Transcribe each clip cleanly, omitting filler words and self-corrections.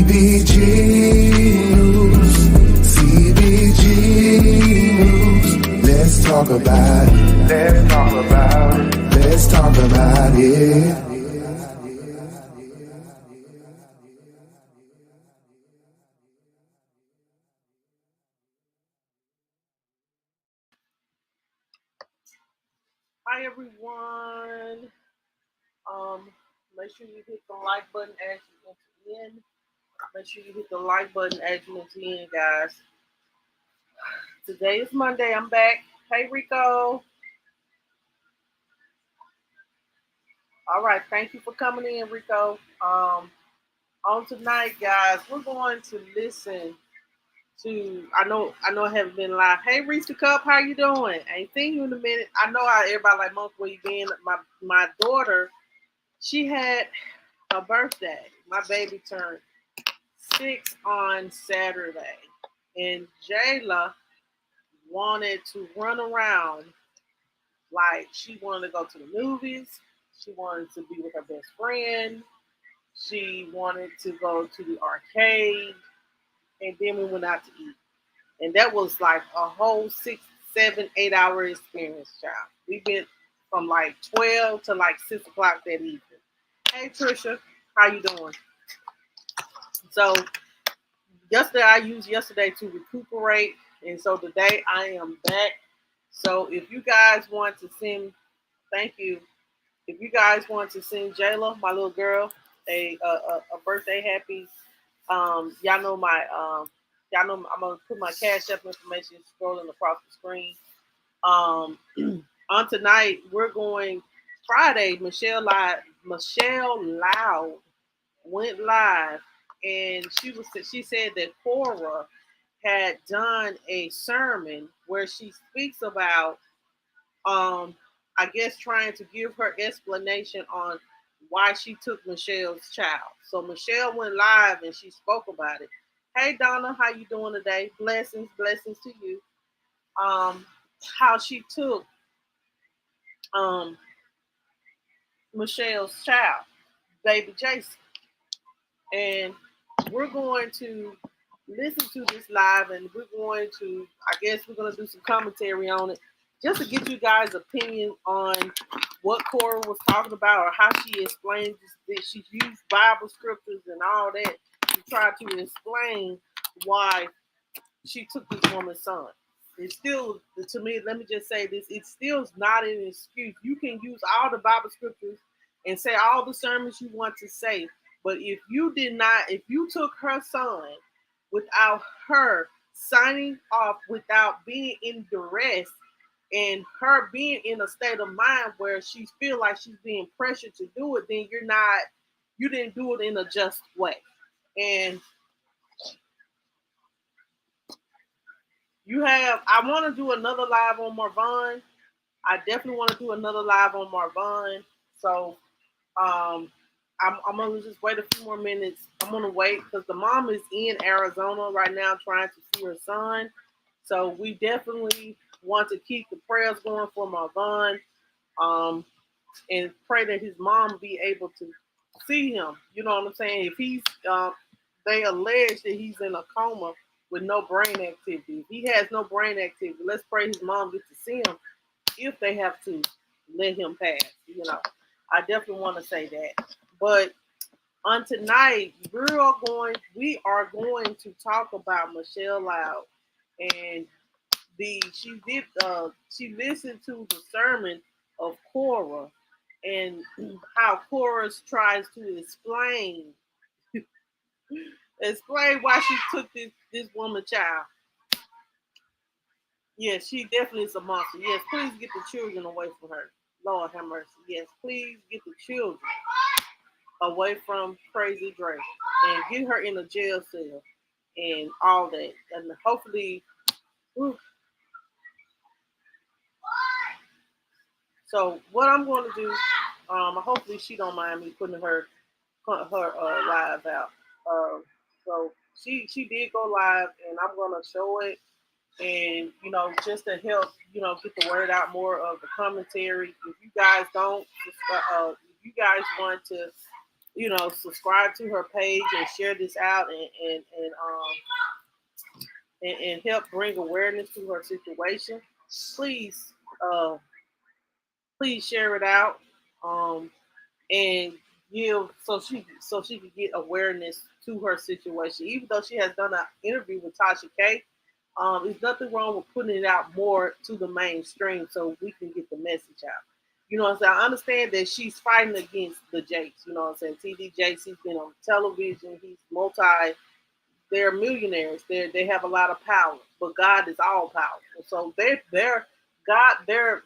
CBG News, CBG News. Let's talk about it. Let's talk about it. Let's talk about it. Hi everyone. Make sure you hit the like button as you enter in. Make sure you hit the like button as you enter in, guys. Today is Monday. I'm back. Hey Rico. All right, thank you for coming in, Rico. On tonight, guys, we're going to listen to. I know, I haven't been live. Hey, Reese Cup, how you doing? I ain't seen you in a minute. I know how everybody like, Monk, where you been? My daughter, she had her birthday. My baby turned 6 on Saturday, and Jayla wanted to run around like she wanted to go to the movies. She wanted to be with her best friend. She wanted to go to the arcade, and then we went out to eat. And that was like a whole 6, 7, 8 hour experience, child. We've been from like 12 to like 6 o'clock that evening. Hey Trisha, how you doing? So yesterday I used yesterday to recuperate, and so today I am back. So if you guys want to send, thank you. If you guys want to send Jayla, my little girl, a birthday happy, y'all know y'all know I'm gonna put my cash up information scrolling across the screen. Um, on tonight we're going Friday. Michelle Loud went live, and she said that Cora had done a sermon where she speaks about I guess trying to give her explanation on why she took Michelle's child. So Michelle went live and she spoke about it. Hey Donna, how you doing today? Blessings, blessings to you. Um, how she took um Michelle's child, baby Jason. And we're going to listen to this live, and we're going to, I guess we're going to do some commentary on it just to get you guys opinion on what Cora was talking about, or how she explained this. She used Bible scriptures and all that to try to explain why she took this woman's son. It's still, to me, let me just say this, it still is not an excuse. You can use all the Bible scriptures and say all the sermons you want to say, but if you took her son without her signing off, without being in duress, and her being in a state of mind where she feel like she's being pressured to do it, then you didn't do it in a just way. And I want to do another live on Marvin. I definitely want to do another live on Marvin. So um, I'm gonna just wait a few more minutes. I'm gonna wait because the mom is in Arizona right now trying to see her son. So we definitely want to keep the prayers going for Marvin, um, and pray that his mom be able to see him. You know what I'm saying? If they allege that he's in a coma with no brain activity. If he has no brain activity, let's pray his mom gets to see him if they have to let him pass. I definitely want to say that. But on tonight, we are going to talk about Michelle Loud, and she listened to the sermon of Cora, and how Cora tries to explain why she took this woman child. Yes, she definitely is a monster. Yes, please get the children away from her. Lord have mercy. Yes, please get the children away from Crazy Drake and get her in a jail cell and all that. And hopefully, whew. So what I'm going to do, hopefully she don't mind me putting her live out. So she did go live, and I'm going to show it, and just to help get the word out more of the commentary. If you guys don't, if you guys want to subscribe to her page and share this out and help bring awareness to her situation. Please, uh, please share it out. And give so she can get awareness to her situation. Even though she has done an interview with Tasha K, there's nothing wrong with putting it out more to the mainstream so we can get the message out. You know what I'm saying? I understand that she's fighting against the Jakes. You know what I'm saying? TD Jakes, he's been on television. He's they're millionaires. They have a lot of power, but God is all powerful. So their God their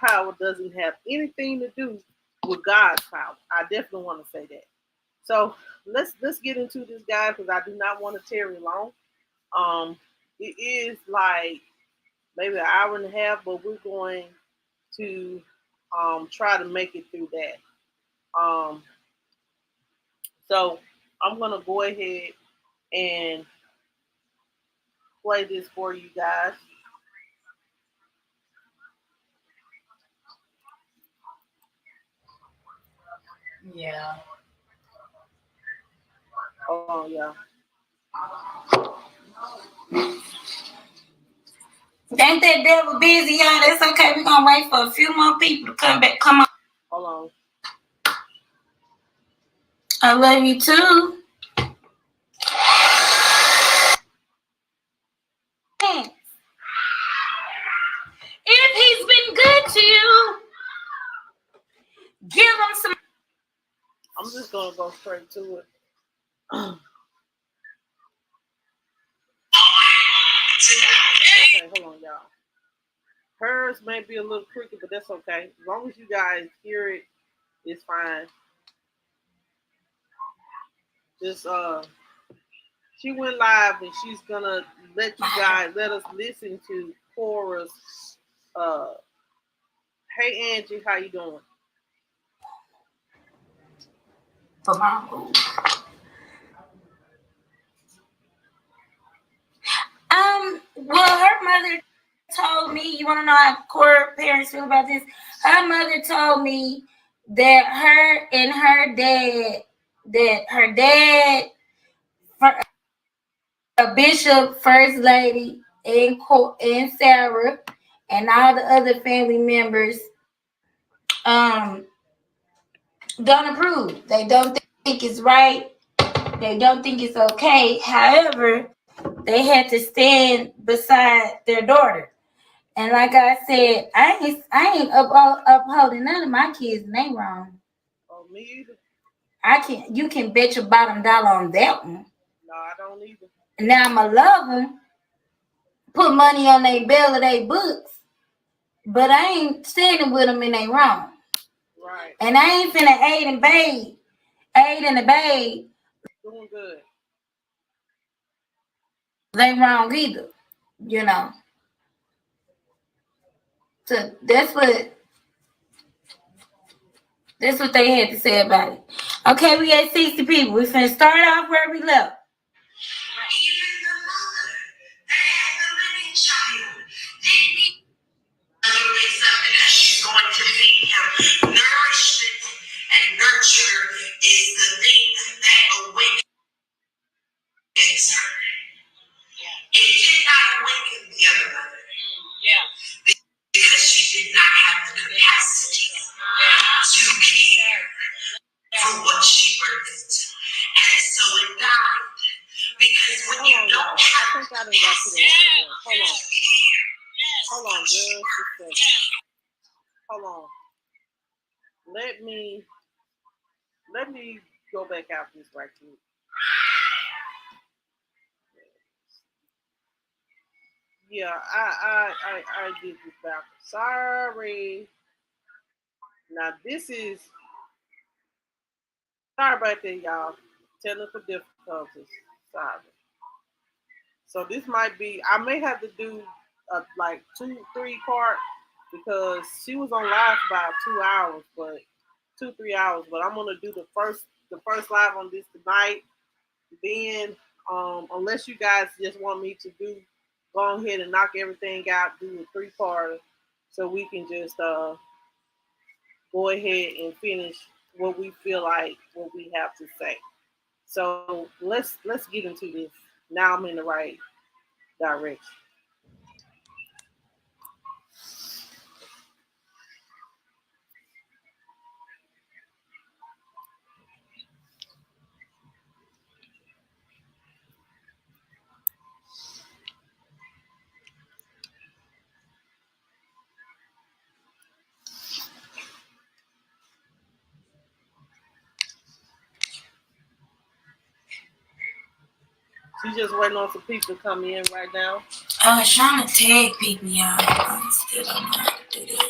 power doesn't have anything to do with God's power. I definitely want to say that. So let's get into this, guy, because I do not want to tarry long. It is like maybe an hour and a half, but we're going to try to make it through that. Um, so I'm gonna go ahead and play this for you guys. Yeah. Hold on, y'all. Ain't that devil busy, y'all? That's okay. We're gonna wait for a few more people to come back. Come on. Hold on. I love you too. If he's been good to you, give him some. I'm just gonna go straight to it. Okay, hold on, y'all. Hers may be a little crooked, but that's okay. As long as you guys hear it, it's fine. Just she went live and she's gonna let us listen to Cora's uh hey Angie, how you doing? For my food. Well, her mother told me, you want to know how Cora parents feel about this? Her mother told me that her dad, a bishop, first lady, and Sarah, and all the other family members, um, don't approve. They don't think it's right. They don't think it's okay. However, they had to stand beside their daughter. And like I said, I ain't upholding none of my kids, and they wrong. Oh, me either. You can bet your bottom dollar on that one. No, I don't either. Now I'ma love them, put money on their bill or their books, but I ain't standing with them and they wrong. Right. And I ain't finna aid and abet. Doing good. They wrong either, you know. So that's what they had to say about it. Okay, we had 60 people. We finna start off where we left. Even the mother that had the living child, they need something that she's going to feed him. Nourishment and nurture is the thing that awakens her. It did not awaken the other mother. Yeah. Because she did not have the capacity to care for what she birthed. And so it died. Because when you don't have I think I done got to the wrong one. Hold on, just a second. Hold on. Let me go back out this right quick. Yeah, I did this backwards. Sorry. Now this is sorry about that, y'all. Technical difficulties. Sorry. So this might be. I may have to do like 2, 3 part because she was on live for about 2 hours, but 2, 3 hours. But I'm gonna do the first live on this tonight. Then, unless you guys just want me to go ahead and knock everything out, do a 3 part, so we can just go ahead and finish what we feel like, what we have to say. So let's get into this. Now I'm in the right direction. She's just waiting on some people to come in right now. I was trying to tag people, y'all. I still don't know how to do that.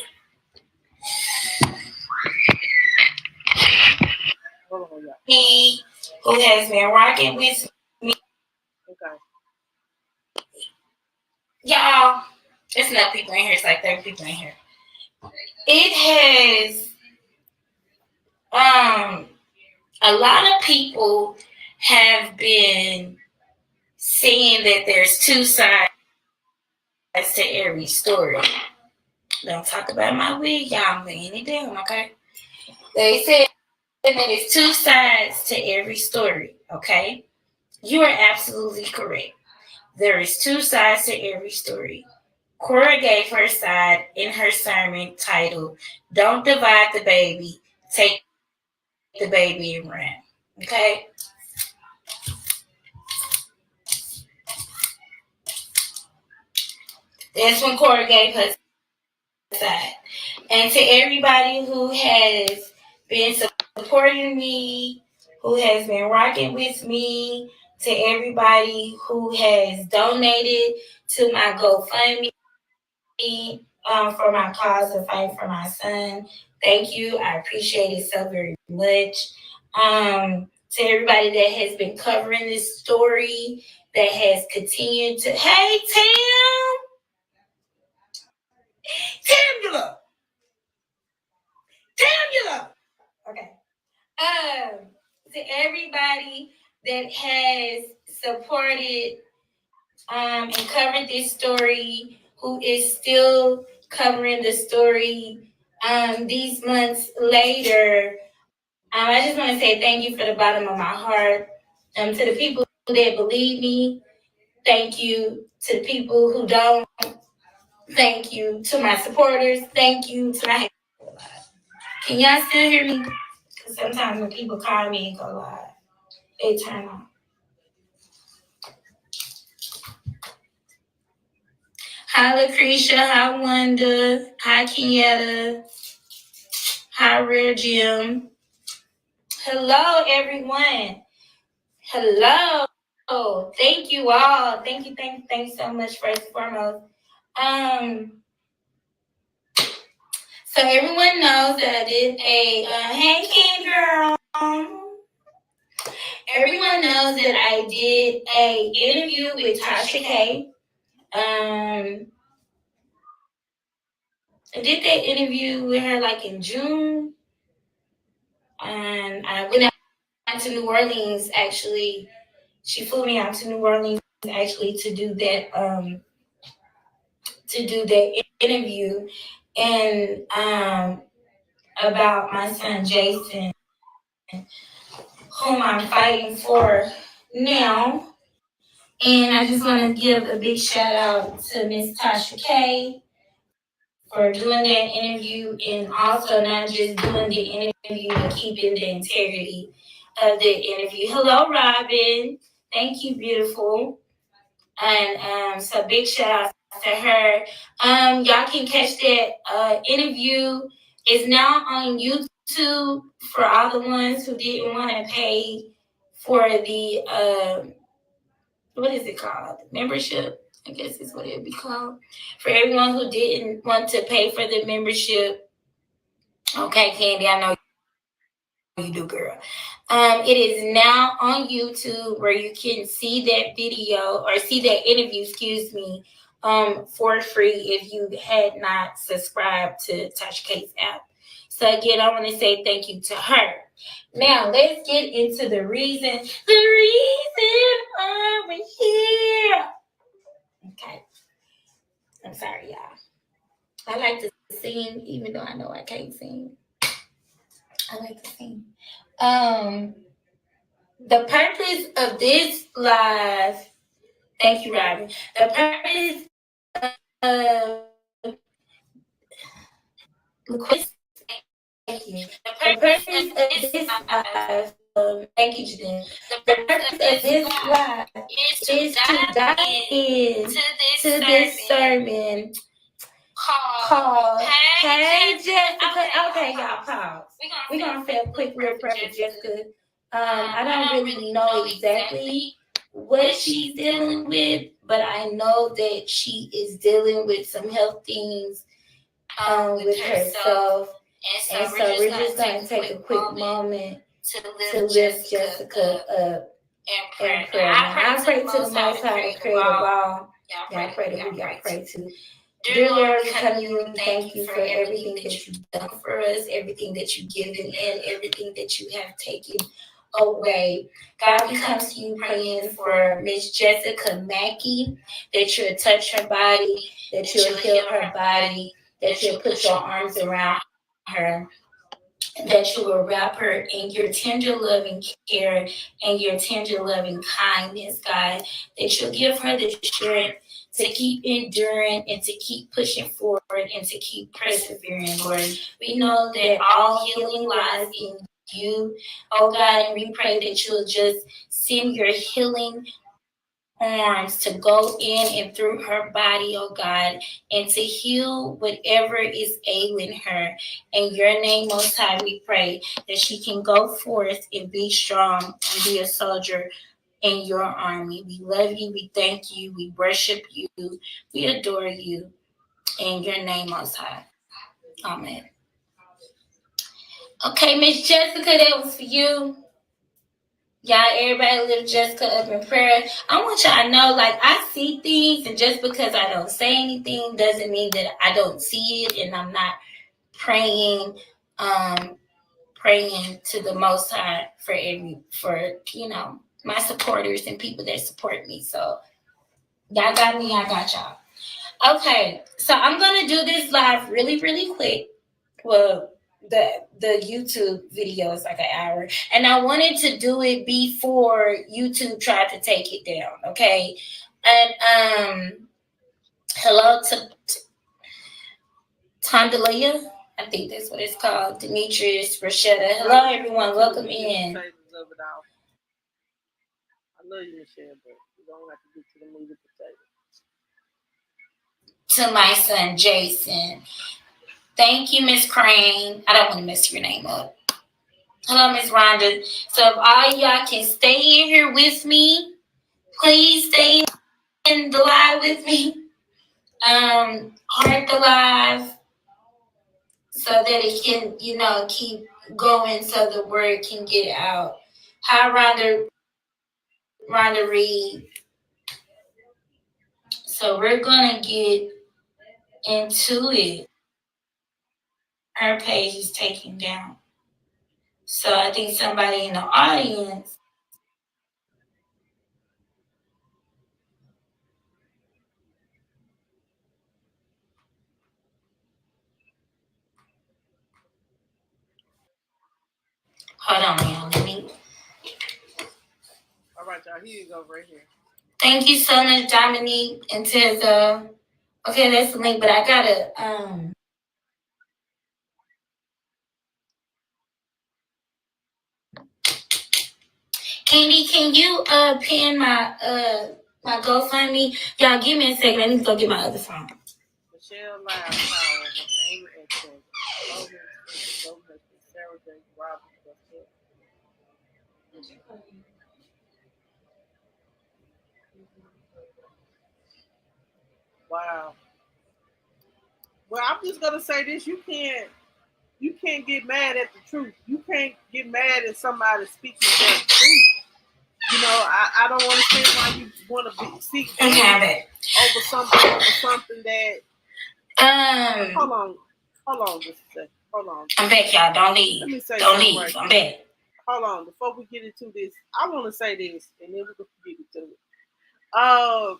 Hold on, y'all. Me, who has been rocking with me, Okay. y'all. There's enough people in here. It's like 30 people in here. It has a lot of people have been saying that there's two sides to every story. Don't talk about my wig, y'all. I'm laying it down, okay? They said that there's two sides to every story, okay? You are absolutely correct. There is two sides to every story. Cora gave her side in her sermon titled, Don't Divide the Baby, Take the Baby and Run. Okay? That's when Cora gave her side. And to everybody who has been supporting me, who has been rocking with me, to everybody who has donated to my GoFundMe for my cause of fight for my son. Thank you. I appreciate it so very much. To everybody that has been covering this story, that has continued to, hey, Tamula. Okay. To everybody that has supported and covered this story, who is still covering the story these months later, I just want to say thank you from the bottom of my heart. To the people that believe me, thank you. To the people who don't, thank you. To my supporters, thank you. To my, can y'all still hear me? Because sometimes when people call me and go live, they turn on. Hi, Lucretia. Hi, Wanda. Hi, Kenyatta. Hi, Rare Jim. Hello, everyone. Hello. Thank you all. Thank you so much, first and foremost. So everyone knows that I did a hey, Ken girl. Everyone knows that I did a interview with Tasha K. I did that interview with her like in June. And I went out to New Orleans actually. She flew me out to New Orleans actually to do that interview and about my son Jason, whom I'm fighting for now. And I just want to give a big shout out to Miss Tasha K for doing that interview, and also not just doing the interview but keeping the integrity of the interview. Hello, Robin. Thank you, beautiful. And so big shout out to her. Y'all can catch that interview. It's now on YouTube for all the ones who didn't want to pay for the what is it called? Membership, I guess is what it would be called. For everyone who didn't want to pay for the membership. Okay, Candy, I know you do, girl. It is now on YouTube where you can see that video or see that interview, excuse me, for free if you had not subscribed to Tasha K's app. So again, I want to say thank you to her. Now let's get into the reason why we're here. Okay. I'm sorry, y'all. I like to sing even though I know I can't sing. I like to sing. The purpose of this live, thank you, Robin. The purpose of thank you. The purpose of this live, thank you, Janine. The purpose of this live is to dive in to this sermon called Hey Jessica. Okay, y'all, pause. We're gonna say a quick little prayer for Jessica. I don't really know exactly what she's dealing with, but I know that she is dealing with some health things with herself. And so we're just gonna take a quick moment to lift Jessica up in prayer. Now I pray to the Most High, the Creator of all. Y'all pray to who y'all pray to. Dear Lord, we come to you and we thank you for everything that you've done for us, everything that you've given, and everything that you have taken away. God, we come to you praying for Miss Jessica Mackey, that you'll touch her body, that you'll heal her body, that you'll put your arms around her, that you will wrap her in your tender loving care and your tender loving kindness, God, that you'll give her the strength to keep enduring and to keep pushing forward and to keep persevering, Lord. We know that all healing lies in you, oh God, and we pray that you'll just send your healing arms to go in and through her body, oh God, and to heal whatever is ailing her. In your name, Most High, we pray that she can go forth and be strong and be a soldier in your army. We love you, we thank you, we worship you, we adore you. In your name, Most High. Amen. Okay, Miss Jessica, that was for you. Y'all, everybody lift Jessica up in prayer. I want y'all to know, like, I see things, and just because I don't say anything doesn't mean that I don't see it, and I'm not praying, praying to the Most High for my supporters and people that support me. So y'all got me, I got y'all. Okay, so I'm gonna do this live really, really quick. Well, the YouTube video is like an hour, and I wanted to do it before YouTube tried to take it down. Okay, and hello to Tondalia. I think that's what it's called. Demetrius, Rashetta. Hello, everyone. Welcome in. I love you, Michelle, but you don't have to get to the movie potato. To my son, Jason. Thank you, Miss Crane. I don't want to mess your name up. Hello, Miss Rhonda. So if all y'all can stay in here with me, please stay in the live with me. Heart the live so that it can, keep going so the word can get out. Hi, Rhonda Reed. So we're gonna get into it. Her page is taken down. So I think somebody in the audience. Hold on, y'all. Let me. All right, y'all. Here you go, right here. Thank you so much, Dominique and Tessa. Okay, that's the link, but I gotta Candy, can you pin my my GoFundMe? Y'all give me a second. I need to go get my other phone. Michelle Live Power, Amy Exxon, Sarah J. Robinson. Wow. Well, I'm just gonna say this: you can't get mad at the truth. You can't get mad at somebody speaking their truth. You know, I don't understand why you want to seek over something that. Hold on, just a second. Hold on. I'm back, y'all. Don't leave. Let me say don't leave. Right I'm back. Hold on, before we get into this, I want to say this, and then we can get into it.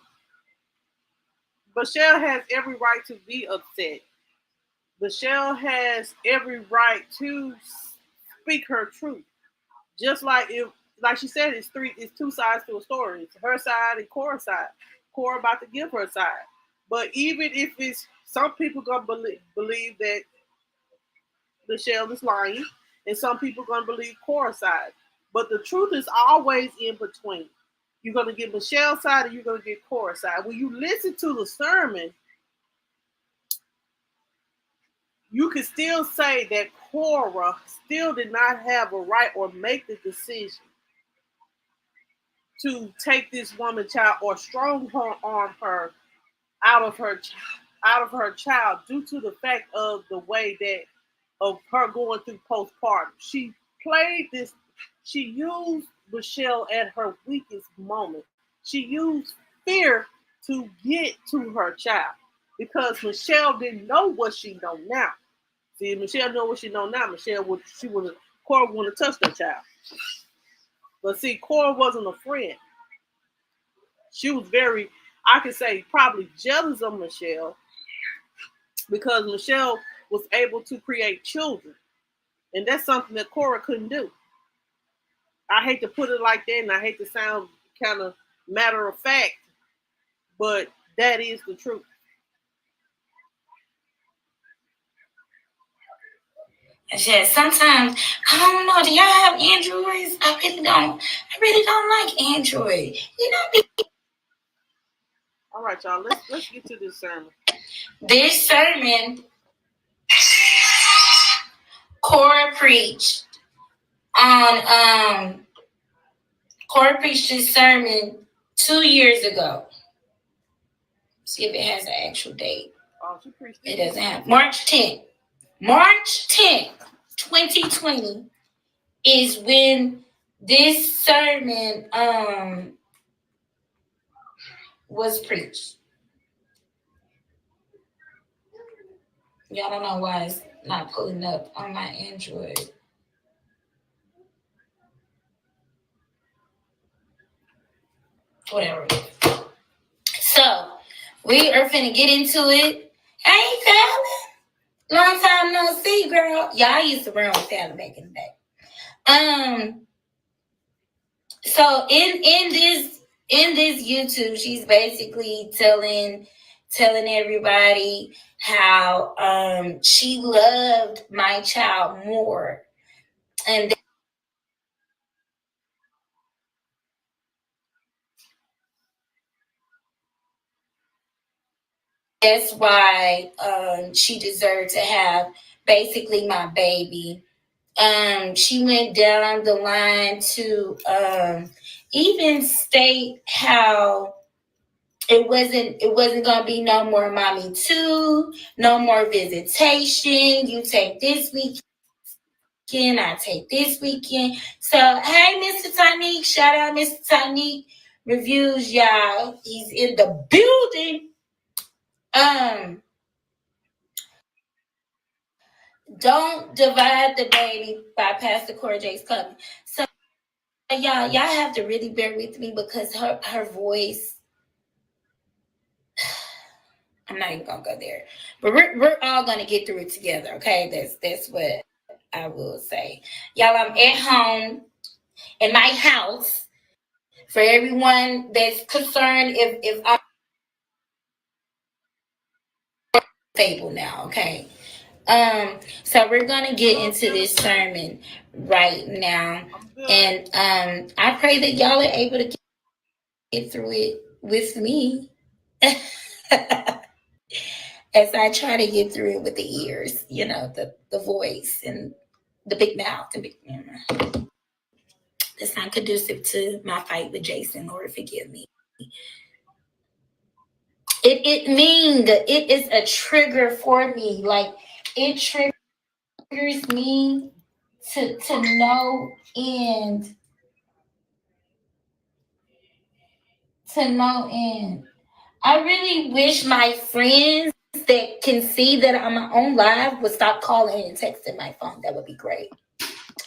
Michelle has every right to be upset. Michelle has every right to speak her truth. Just like she said, it's two sides to a story. It's her side and Cora's side. Cora about to give her side. But even if it's some people gonna believe that Michelle is lying, and some people gonna believe Cora's side. But the truth is always in between. You're gonna get Michelle's side, and you're gonna get Cora's side. When you listen to the sermon, you can still say that Cora still did not have a right or make the decision to take this woman child or strong arm her out of her child due to the fact of the way that of her going through postpartum. She played this. She used Michelle at her weakest moment. She used fear to get to her child because Michelle didn't know what she know now. See, if Michelle know what she know now, Cora wouldn't have touched her child. But see, Cora wasn't a friend. She was very, I could say, probably jealous of Michelle because Michelle was able to create children. And that's something that Cora couldn't do. I hate to put it like that, and I hate to sound kind of matter of fact, but that is the truth. Yeah, sometimes I don't know. Do y'all have Androids? I really don't. I really don't like Android. You know. All right, y'all. Let's get to this sermon. This sermon, Cora preached on. Cora preached this sermon 2 years ago. See if it has an actual date. Oh, she preached it doesn't have. March 10th. March 10th, 2020 is when this sermon was preached. Y'all don't know why it's not pulling up on my Android. Whatever. So, we are finna get into it. Hey, Fallon. Long time no see, girl. Y'all, I used to run with Fallon back in the day. So in this YouTube, she's basically telling everybody how she loved my child more, and that's why she deserved to have basically my baby. She went down the line to even state how it wasn't gonna be no more mommy too, no more visitation. You take this weekend, I take this weekend. So hey, Mr. Tanique, shout out Mr. Tanique Reviews, y'all. He's in the building. Don't divide the baby by Pastor Cora J's coming. So y'all have to really bear with me because her voice. I'm not even gonna go there, but we're all gonna get through it together. Okay, that's what I will say. Y'all, I'm at home in my house. For everyone that's concerned, if I'm stable now, okay. So we're gonna get into this sermon right now, and I pray that y'all are able to get through it with me. As I try to get through it with the ears, the voice and the big mouth and big. That's not conducive to my fight with Jason. Lord, forgive me. It means it is a trigger for me. Like it triggers me to no end. To no end. I really wish my friends that can see that I'm on live would stop calling and texting my phone. That would be great.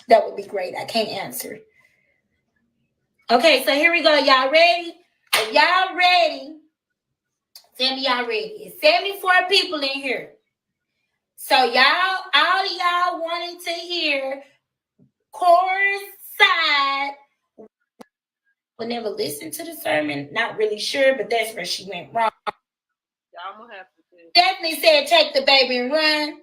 That would be great. I can't answer. Okay, so here we go. Y'all ready? If y'all ready, tell me y'all ready. It's 74 people in here. So y'all, all of y'all wanted to hear Cora's side would never listen to the sermon. Not really sure, but that's where she went wrong. Y'all gonna have to do. Definitely said take the baby and run.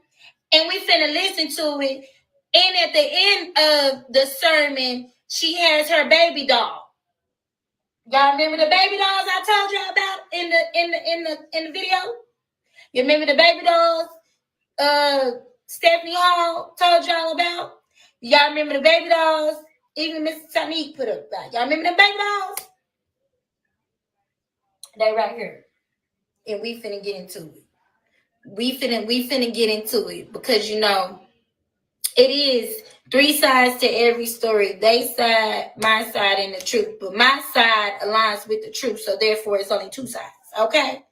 And we finna listen to it. And at the end of the sermon, she has her baby doll. Y'all remember the baby dolls I told y'all about in the video? You remember the baby dolls Stephanie Hall told y'all about? Y'all remember the baby dolls? Even Mr. Tanique put up that. Y'all remember the baby dolls? They right here. And we finna get into it. We finna get into it because you know it is 3 sides to every story. They side, my side, and the truth. But my side aligns with the truth, so therefore it's only 2 sides. Okay?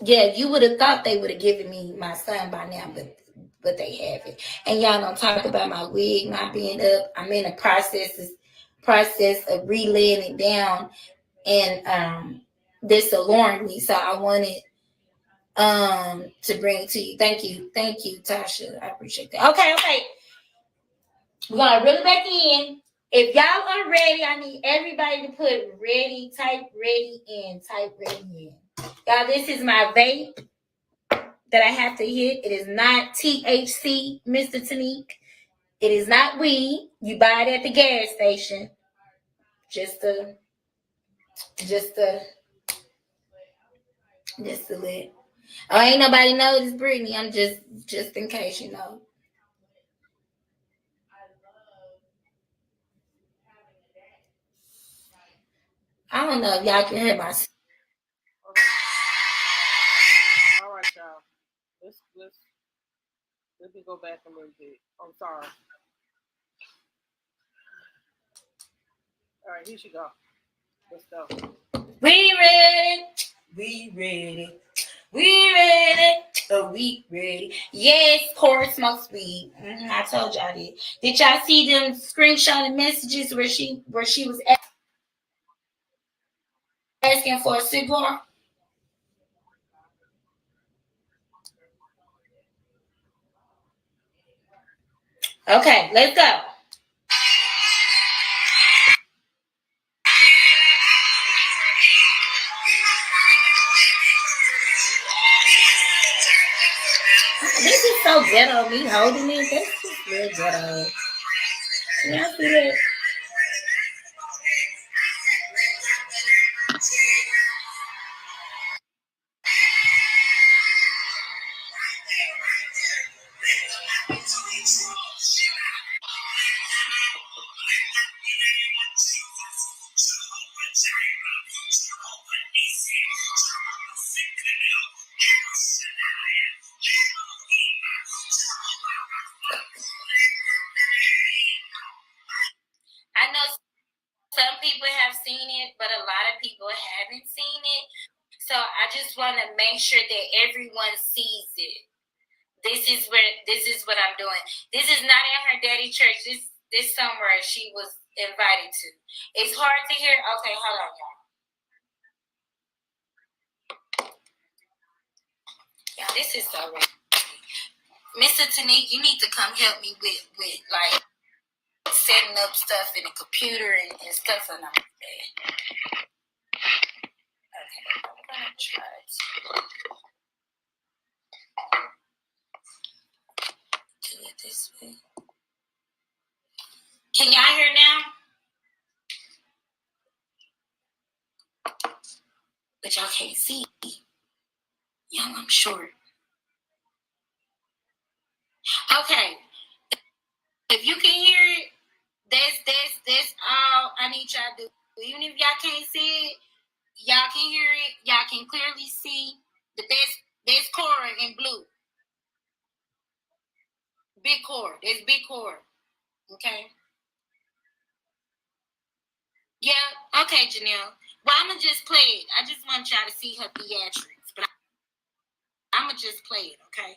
Yeah, you would have thought they would have given me my son by now, but they haven't. And y'all don't talk about my wig not being up. I'm in a process of relaying it down, and this alarmed me, so I wanted to bring it to you. Thank you, Tasha. I appreciate that. Okay. We're gonna reel it back in. If y'all are ready, I need everybody to put ready, type ready in, type ready in. Y'all, this is my vape that I have to hit. It is not THC, Mr. Tanique. It is not weed. You buy it at the gas station. Just to let. Oh, ain't nobody know this, Brittany. I'm just in case, you know. I don't know if y'all can hear my. All right, y'all. Let me go back a little bit. I'm sorry. All right, here she go. Let's go. We ready. We ready. We ready. Oh, we ready. Yes, Cora smokes weed. I told y'all that. Did y'all see them screenshotted messages where she was asking for a cigar? Okay, let's go. This is so ghetto, me holding it. That's just real ghetto. Can y'all see that? I know some people have seen it, but a lot of people haven't seen it. So I just want to make sure that everyone sees it. This is what I'm doing. This is not at her daddy church. This somewhere she was invited to. It's hard to hear. Okay, hold on, y'all. Yeah, this is so right. Mr. Tanique, you need to come help me with like setting up stuff in the computer and stuff on that. Okay, I'm gonna try to do it this way. Can y'all hear now? But y'all can't see. Y'all, I'm short. Okay. If you can hear it, that's all I need y'all to do. Even if y'all can't see it, y'all can hear it. Y'all can clearly see that that's Cora in blue. Big Cora. That's big Cora. Okay. Yeah. Okay, Janelle. Well, I'm gonna just play it. I just want y'all to see her theatrics, but I'm gonna just play it. Okay.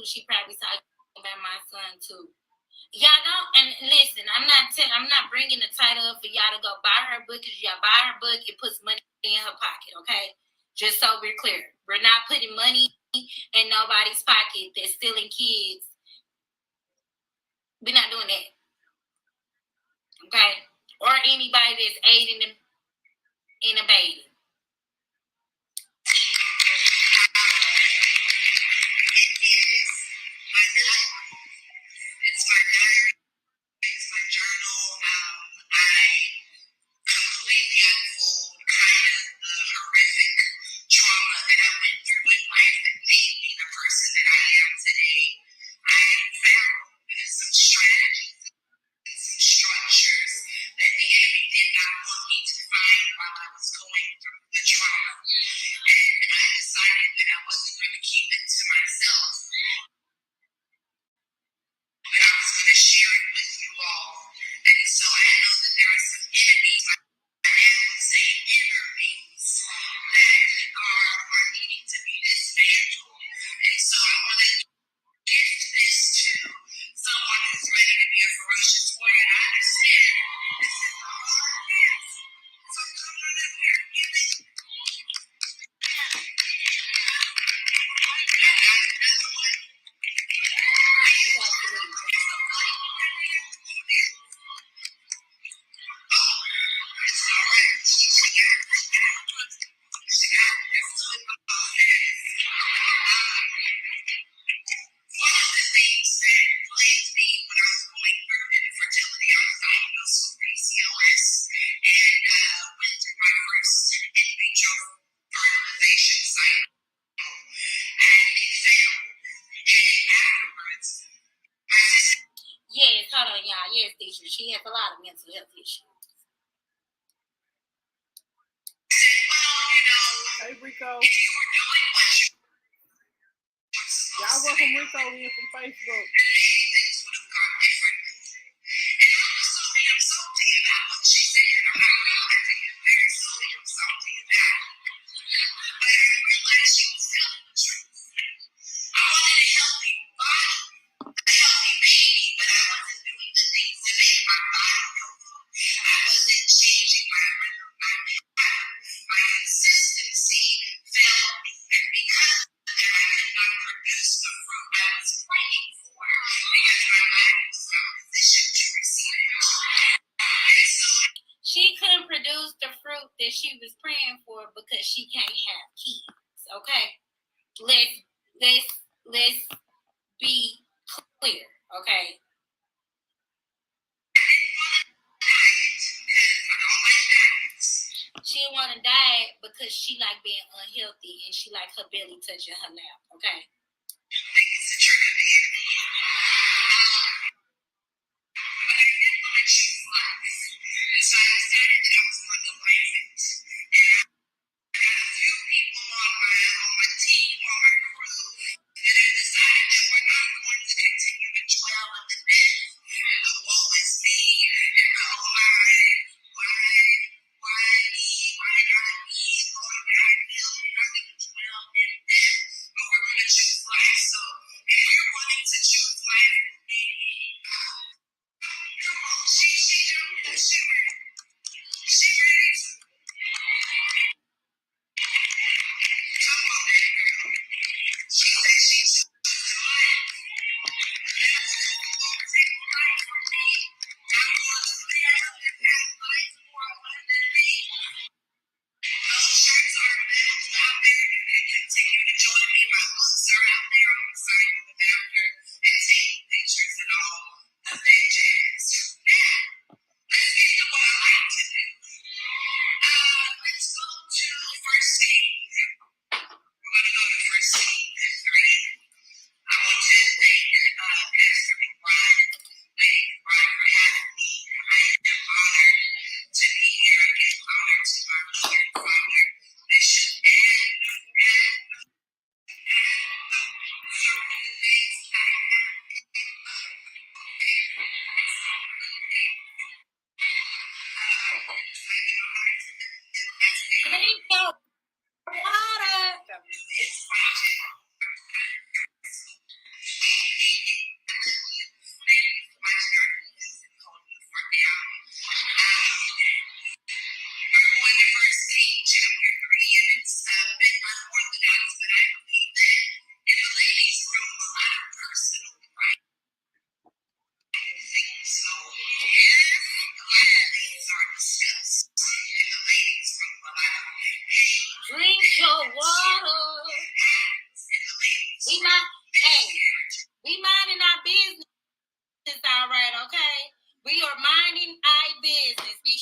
She probably talking about my son too. Y'all don't, and listen, I'm not bringing the title up for y'all to go buy her book, because y'all buy her book, it puts money in her pocket, okay? Just so we're clear. We're not putting money in nobody's pocket that's stealing kids. We're not doing that. Okay? Or anybody that's aiding them in abetting. Yes, hold on, y'all. Yes, teacher. She has a lot of mental health issues. Hey, Rico. Y'all welcome Rico in from Facebook. She couldn't produce the fruit that she was praying for because she can't have kids. Okay, let's be clear. Okay. She didn't want to die because she like being unhealthy and she like her belly touching her lap. Okay.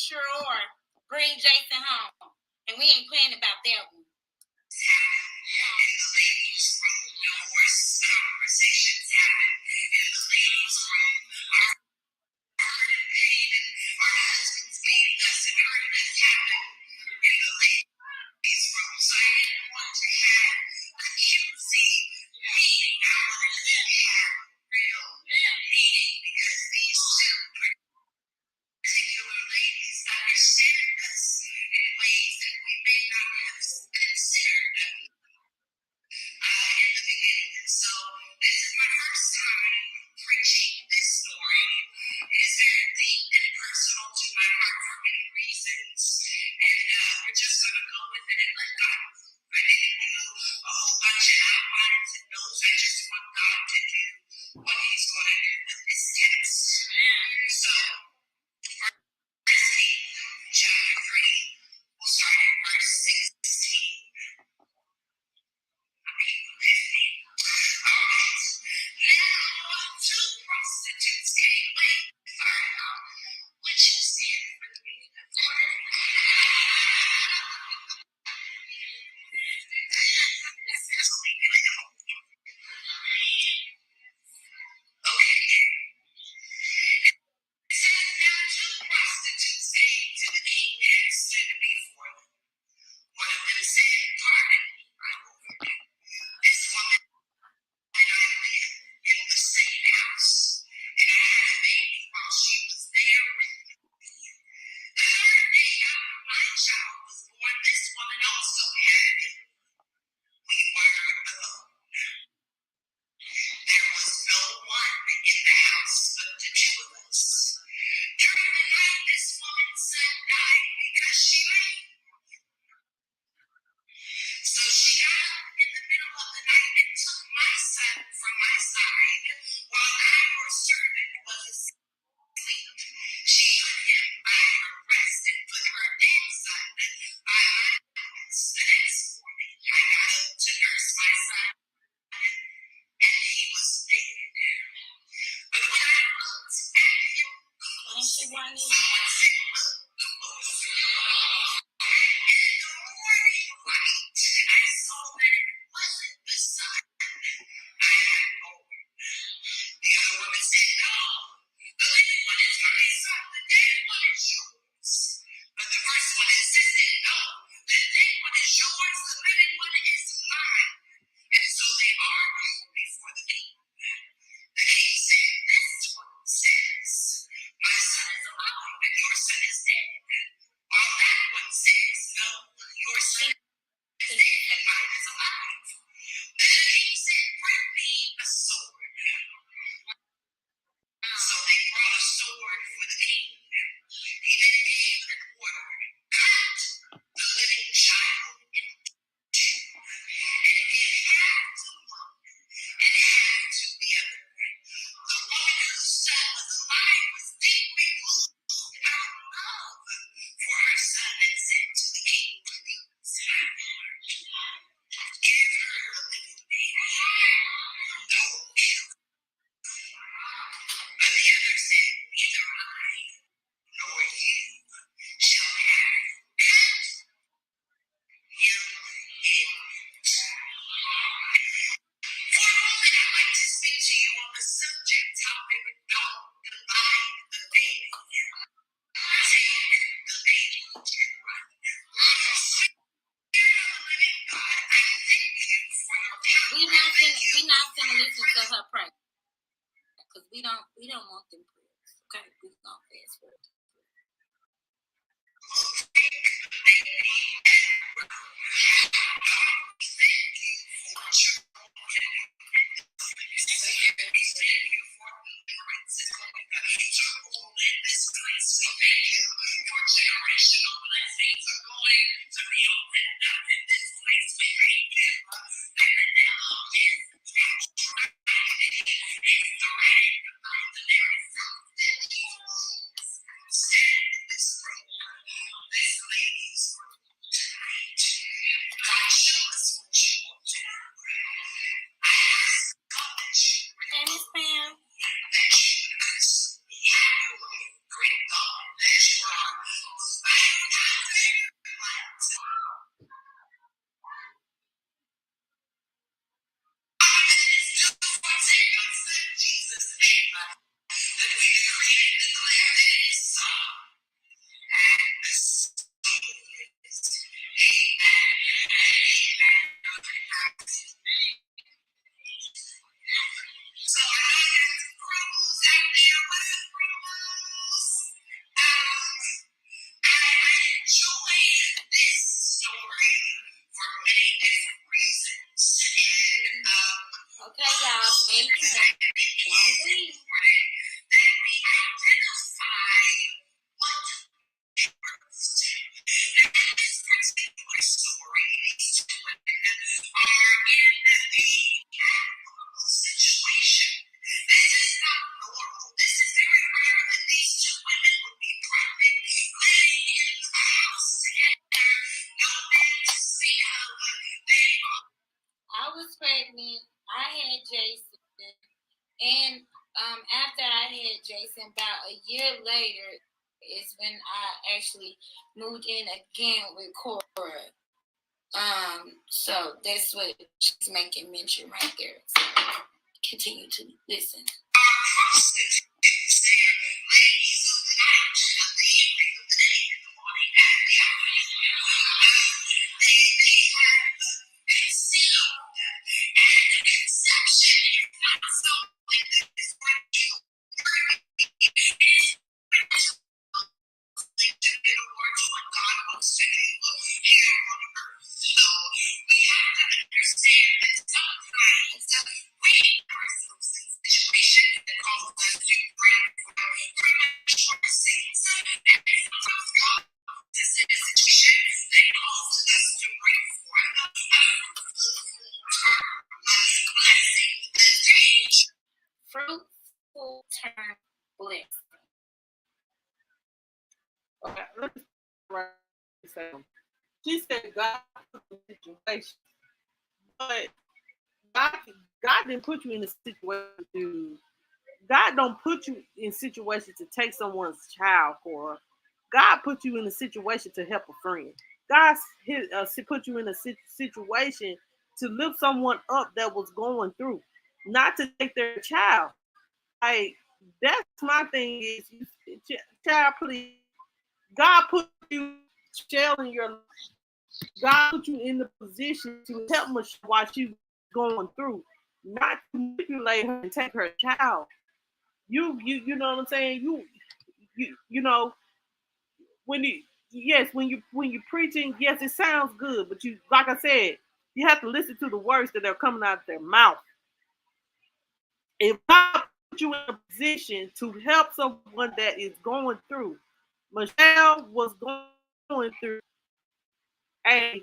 sure bring Jason home. And we ain't playing about that one. In the ladies' room, numerous conversations happen. In the ladies' room, our hurt and pain and our husbands beating us and hurting us happen. In the ladies' room, so I didn't want to have a cutesy meeting. I wanted to have a real meeting because these two particular ladies understand us in ways that we may not have considered in the beginning. And so this is my first time preaching this story. It is very deep and personal to my heart for many reasons. And we're just going to go with it and let God move. I didn't do a whole bunch of outlines and notes. I just want God to do what He's going to do with this text. So, chapter 3, we'll start at verse 16. Alright. Now, two prostitutes came late. Which is in for the reading of the word. Okay. It says, now two prostitutes came to the king and stood before them. One of them said, pardon me, my lord. This woman and I live in the same house, and I had a baby while she was there with me. The third day after my child was born, this woman also had it. We were alone. There was no one in the house but the two of us. During the night, this woman's son died because she lay. So she got up in the middle of the night and took my son from my side while our servant was asleep. She put him by her breast and put her dead son by my breast. The next morning, I got up to nurse my son, and he was dead. But when I looked at him closely, someone said, look closer. And in the morning light, I saw that it wasn't the son I had born. The other woman said, no, the living one is my son, the dead one is yours. But the first one insisted, no, the dead one is yours, the living one is mine. And so they argued before the king. The king said, this one says, my son is alive and your son is dead. While that one says, no, your son is dead and mine is alive. Then the king said, bring me a sword. So they brought a sword for the king. He then gave an order, cut the living child in two, and give half to one and half to the other. The woman whose son was alive was deeply moved out of love for her son and said to the king, please, give her the living baby. Don't kill her. But the other said, neither I nor you shall have cut him in two. For a moment, I'd like to speak to you on the subject topic, don't divide the baby. Take the baby and run. God, I thank you for your power. We're not gonna listen to her pray. Because we don't want them prayers. Okay, we're gonna fast forward. Generational blessings are going to be opened up in this place. We thank you. And the devil is trying to threaten the very something. Stand in this room, this lady's room tonight. God, show us what you want to do. I ask God that you would that you would consume me. Great God, that you are Jason, and after I had Jason, about a year later is when I actually moved in again with Cora. So that's what she's making mention right there. So continue to listen. Fruitful term blessing. Okay, let me write this down. She said God put you in a situation, but God didn't put you in a situation to. God don't put you in situations to take someone's child for. God put you in a situation to help a friend. God put you in a situation to lift someone up that was going through, not to take their child. Like that's my thing is, child, please. God put you shell in your life. God put you in the position to help Michelle while she's going through, not to manipulate her and take her child. You know what I'm saying? You know when you yes when you preaching, yes, it sounds good, but you, like I said, you have to listen to the words that are coming out of their mouth. If God put you in a position to help someone that is going through, Michelle was going through a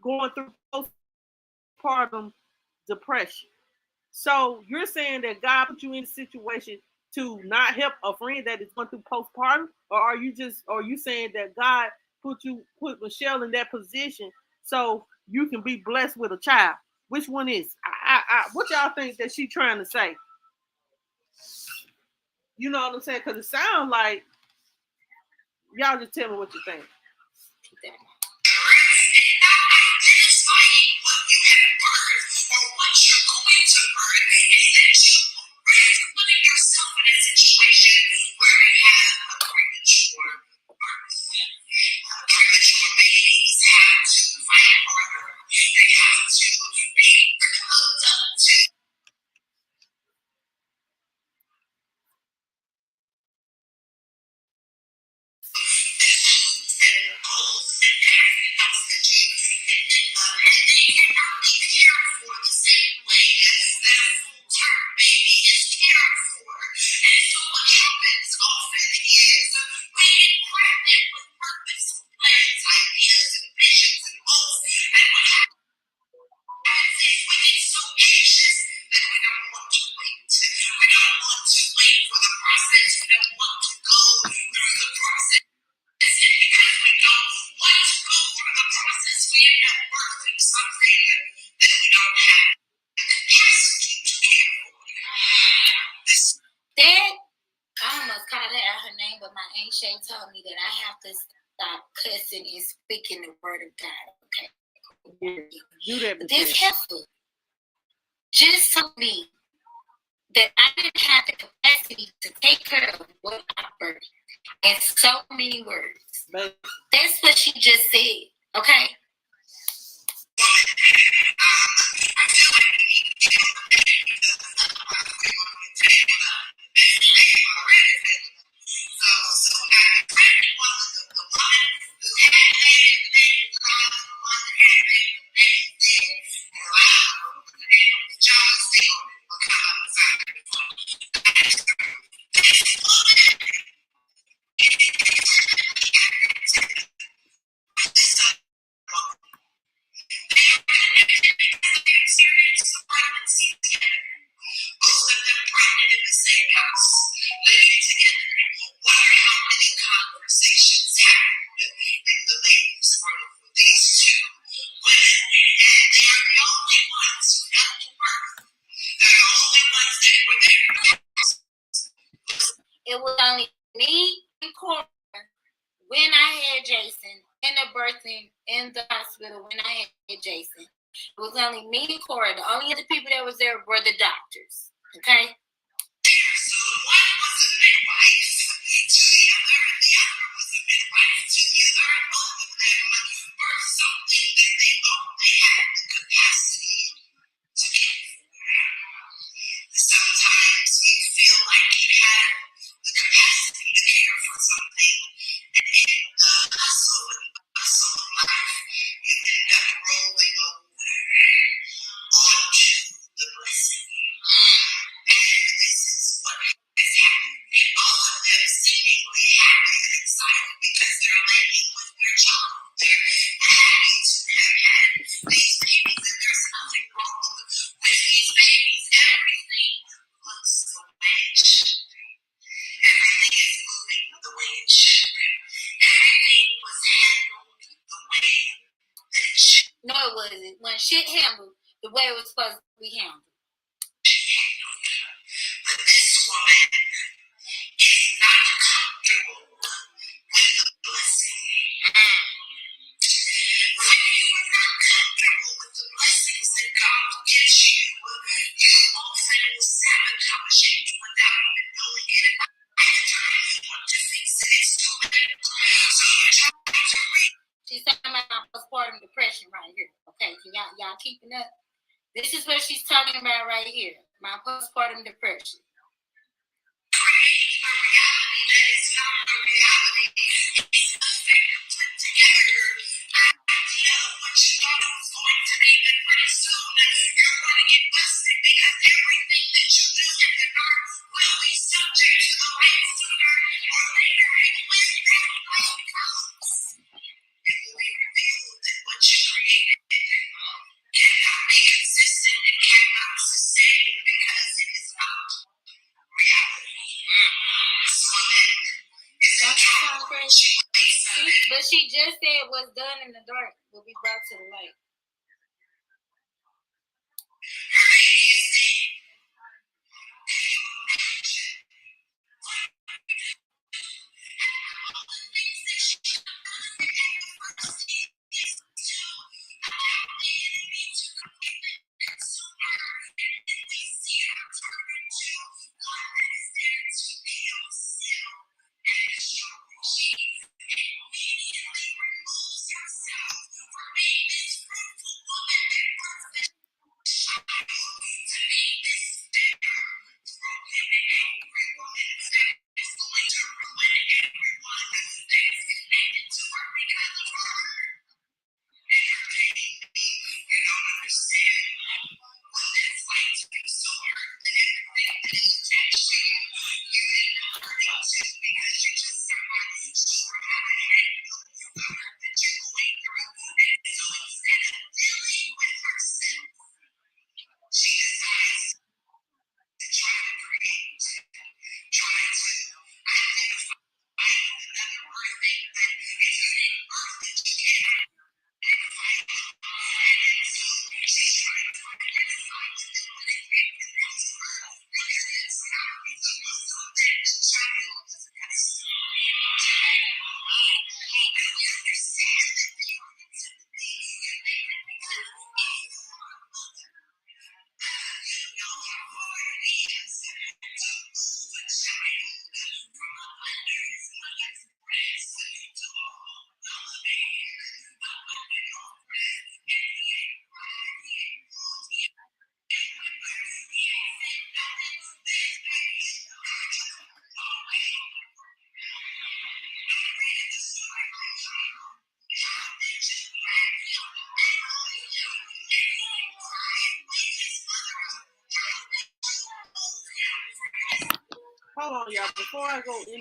going through postpartum depression. So you're saying that God put you in a situation to not help a friend that is going through postpartum, or are you saying that God put Michelle in that position so you can be blessed with a child? Which one is? What y'all think that she trying to say? You know what I'm saying? Because it sounds like y'all just tell me what you think. Shay told me that I have to stop cussing and speaking the word of God. Okay. Do that. This helpful just told me that I didn't have the capacity to take care of what I birthed in so many words. That's what she just said. Okay. when I had Jason, in the birthing, in the hospital, when I had Jason, it was only me and Cora. The only other people that was there were the doctors. Okay? So one was a midwife to the other, and the other was a midwife to the other, and both of them were something that they thought they had the capacity to give. Sometimes we feel like you have the capacity to care for something, and in the hustle and bustle of life, you end up rolling over onto the blessing. And this is what has happened. All of them seemingly happy and excited because they're landing with their child. They're happy to have had these babies, and there's nothing wrong with these babies. Everything looks the way it should be. Everything is moving the way it should be. Everything was handled the way that it should. No, it wasn't. When shit handled the way it was supposed to be handled. But this woman is not comfortable with the blessing. When you are not comfortable with the blessings that God gives you, you often will sabotage it without even knowing it. By the time you want to fix it, it's too late. So you're trying to read. She's talking about postpartum depression right here. Okay, so y'all keeping up? This is what she's talking about right here. My postpartum depression. Creating a reality that is not a reality. It's a thing put together. Idea of what you thought it was going to be, but pretty soon you're going to get busted because everything that you do in the dark will be subject to the light sooner or later. And when that light comes, it will be revealed that what you created cannot be consistent and cannot sustain because it is not reality. This woman is in trouble. But she just said what's done in the dark will be brought to the light. Her baby is dead. Can you imagine? All the things that she done in the first is to allow the enemy to completely consume her. And then we see her turn into one that is there to kill, steal, and destroy. She immediately removes herself from being this fruitful woman that birthed this child to being this bitter, broken, and angry woman that is going to ruin everyone that is connected to her because of her. And her baby, you don't understand what that's like to be so hurt that everything that is attached to you, you end up hurting too because you're just not sure how to handle the hurt that you're going through. And so instead of dealing with herself, she decides to try to create, try to identify with another birthing that if you didn't birth it, you can't identify it. And so she's trying to identify with it when it came to this because it's not the muscle that the child has. And we understand that feelings and things can make it because if you are a mother, you know how hard it is to move a child from under his mother's breast to a whole other man, under your breast, and he ain't crying, he ain't moved, he ain't said nothing, then I read the story of the child. How did you laugh him and hold him and he ain't crying with his mother? How did you move him from his Hold on, y'all. Before I go any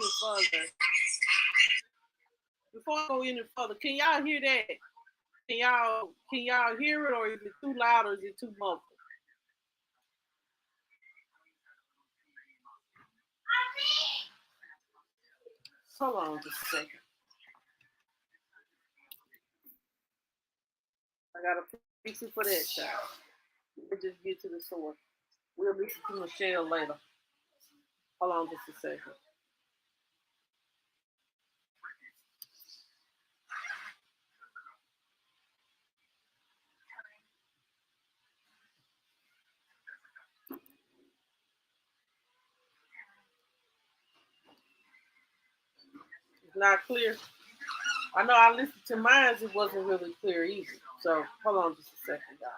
further, can y'all hear that? Can y'all hear it, or is it too loud, or is it too muffled? Hold on just a second. I gotta fix it for that, child. We'll just get to the source. We'll listen to Michelle later. Hold on just a second. It's not clear. I know I listened to mine, it wasn't really clear either. So hold on just a second, guys.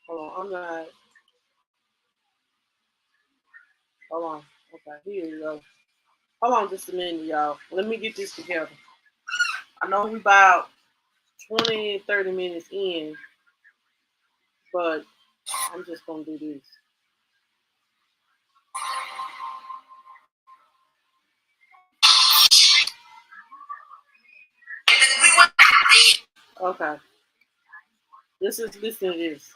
Hold on, I'm not. Hold on. Okay, here you go. Hold on just a minute, y'all. Let me get this together. I know we about 20, 30 minutes in, but I'm just gonna do this. Okay. Listen to this.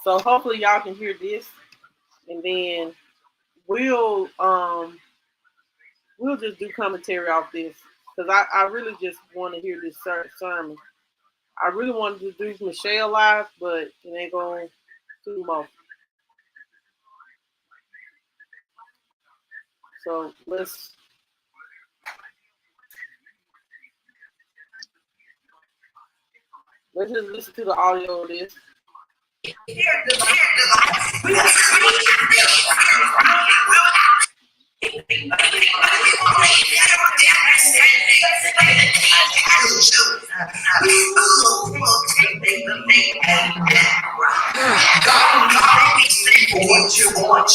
So hopefully y'all can hear this, and then we'll just do commentary off this because I really just want to hear this sermon. I really wanted to do Michelle live, but it ain't going to do more. So let's just listen to the audio of this. What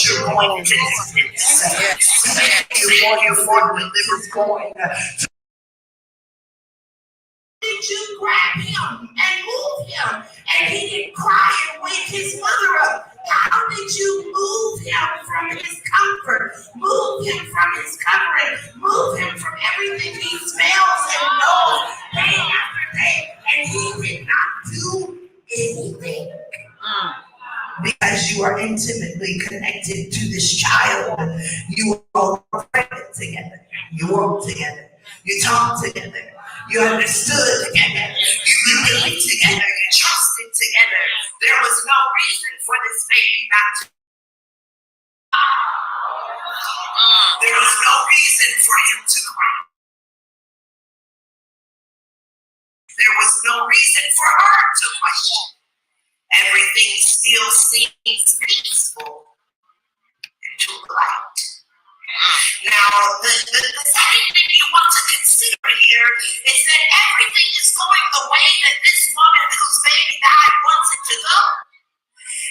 you're going to going. Did you grab him and move him? And he didn't cry and wake his mother up. How did you move him from his comfort? Move him from his covering. Move him from everything he smells and knows day after day. And he did not do anything. Because you are intimately connected to this child. You are pregnant together. You work together. You talk together. You understood together. You believed together. You trusted together. There was no reason for this baby not to. There was no reason for him to cry. There was no reason for her to question. Everything still seems peaceful until the light. Now, the second thing you want to consider here is that everything is going the way that this woman whose baby died wants it to go.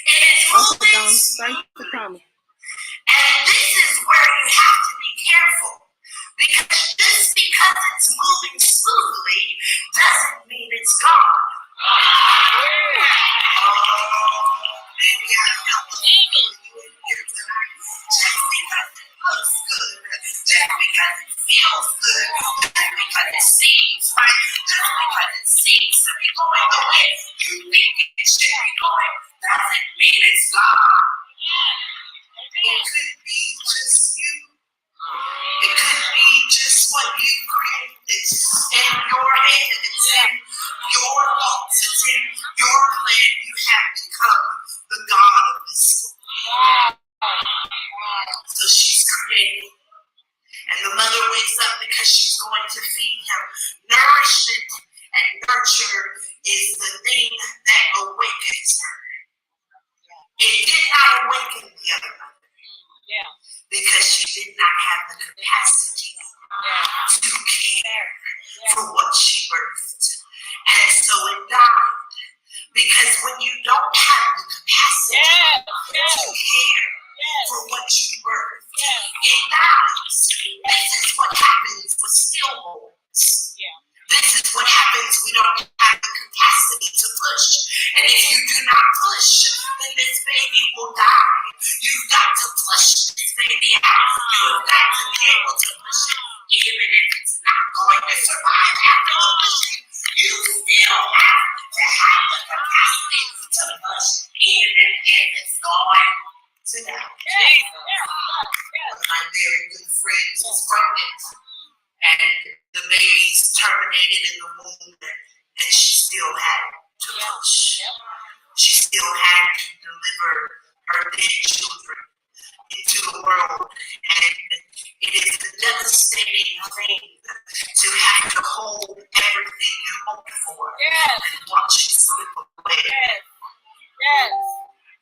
It is moving smoothly. And this is where you have to be careful. Because just because it's moving smoothly doesn't mean it's gone. Maybe I help you in here tonight. Just because it looks good, just because it feels good, just because it seems right, just because it seems to be going the way you think it should be going, doesn't mean it's gone. It could be just you. It could be just what you created. It's in your head. It's in your thoughts. It's in your plan. You have become the God of this story. So she's creating. And the mother wakes up because she's going to feed him. Nourishment and nurture is the thing that awakens her. It did not awaken the other mother. Because she did not have the capacity to care for what she birthed. And so it died. Because when you don't have the capacity to care for what you birthed, it dies. This is what happens with stillborns. This is what happens. We don't have have the capacity to push. And if you do not push, then this baby will die. You've got to push this baby out. You've got to be able to push it. Even if it's not going to survive after the pushing, you still have to have the capacity to push, even if it's going to die. One of my very good friends is pregnant, and the baby's terminated in the womb, and she still had to push. She still had to deliver her dead children into the world, and it is a devastating thing to have to hold everything you hoped for and watch it slip away.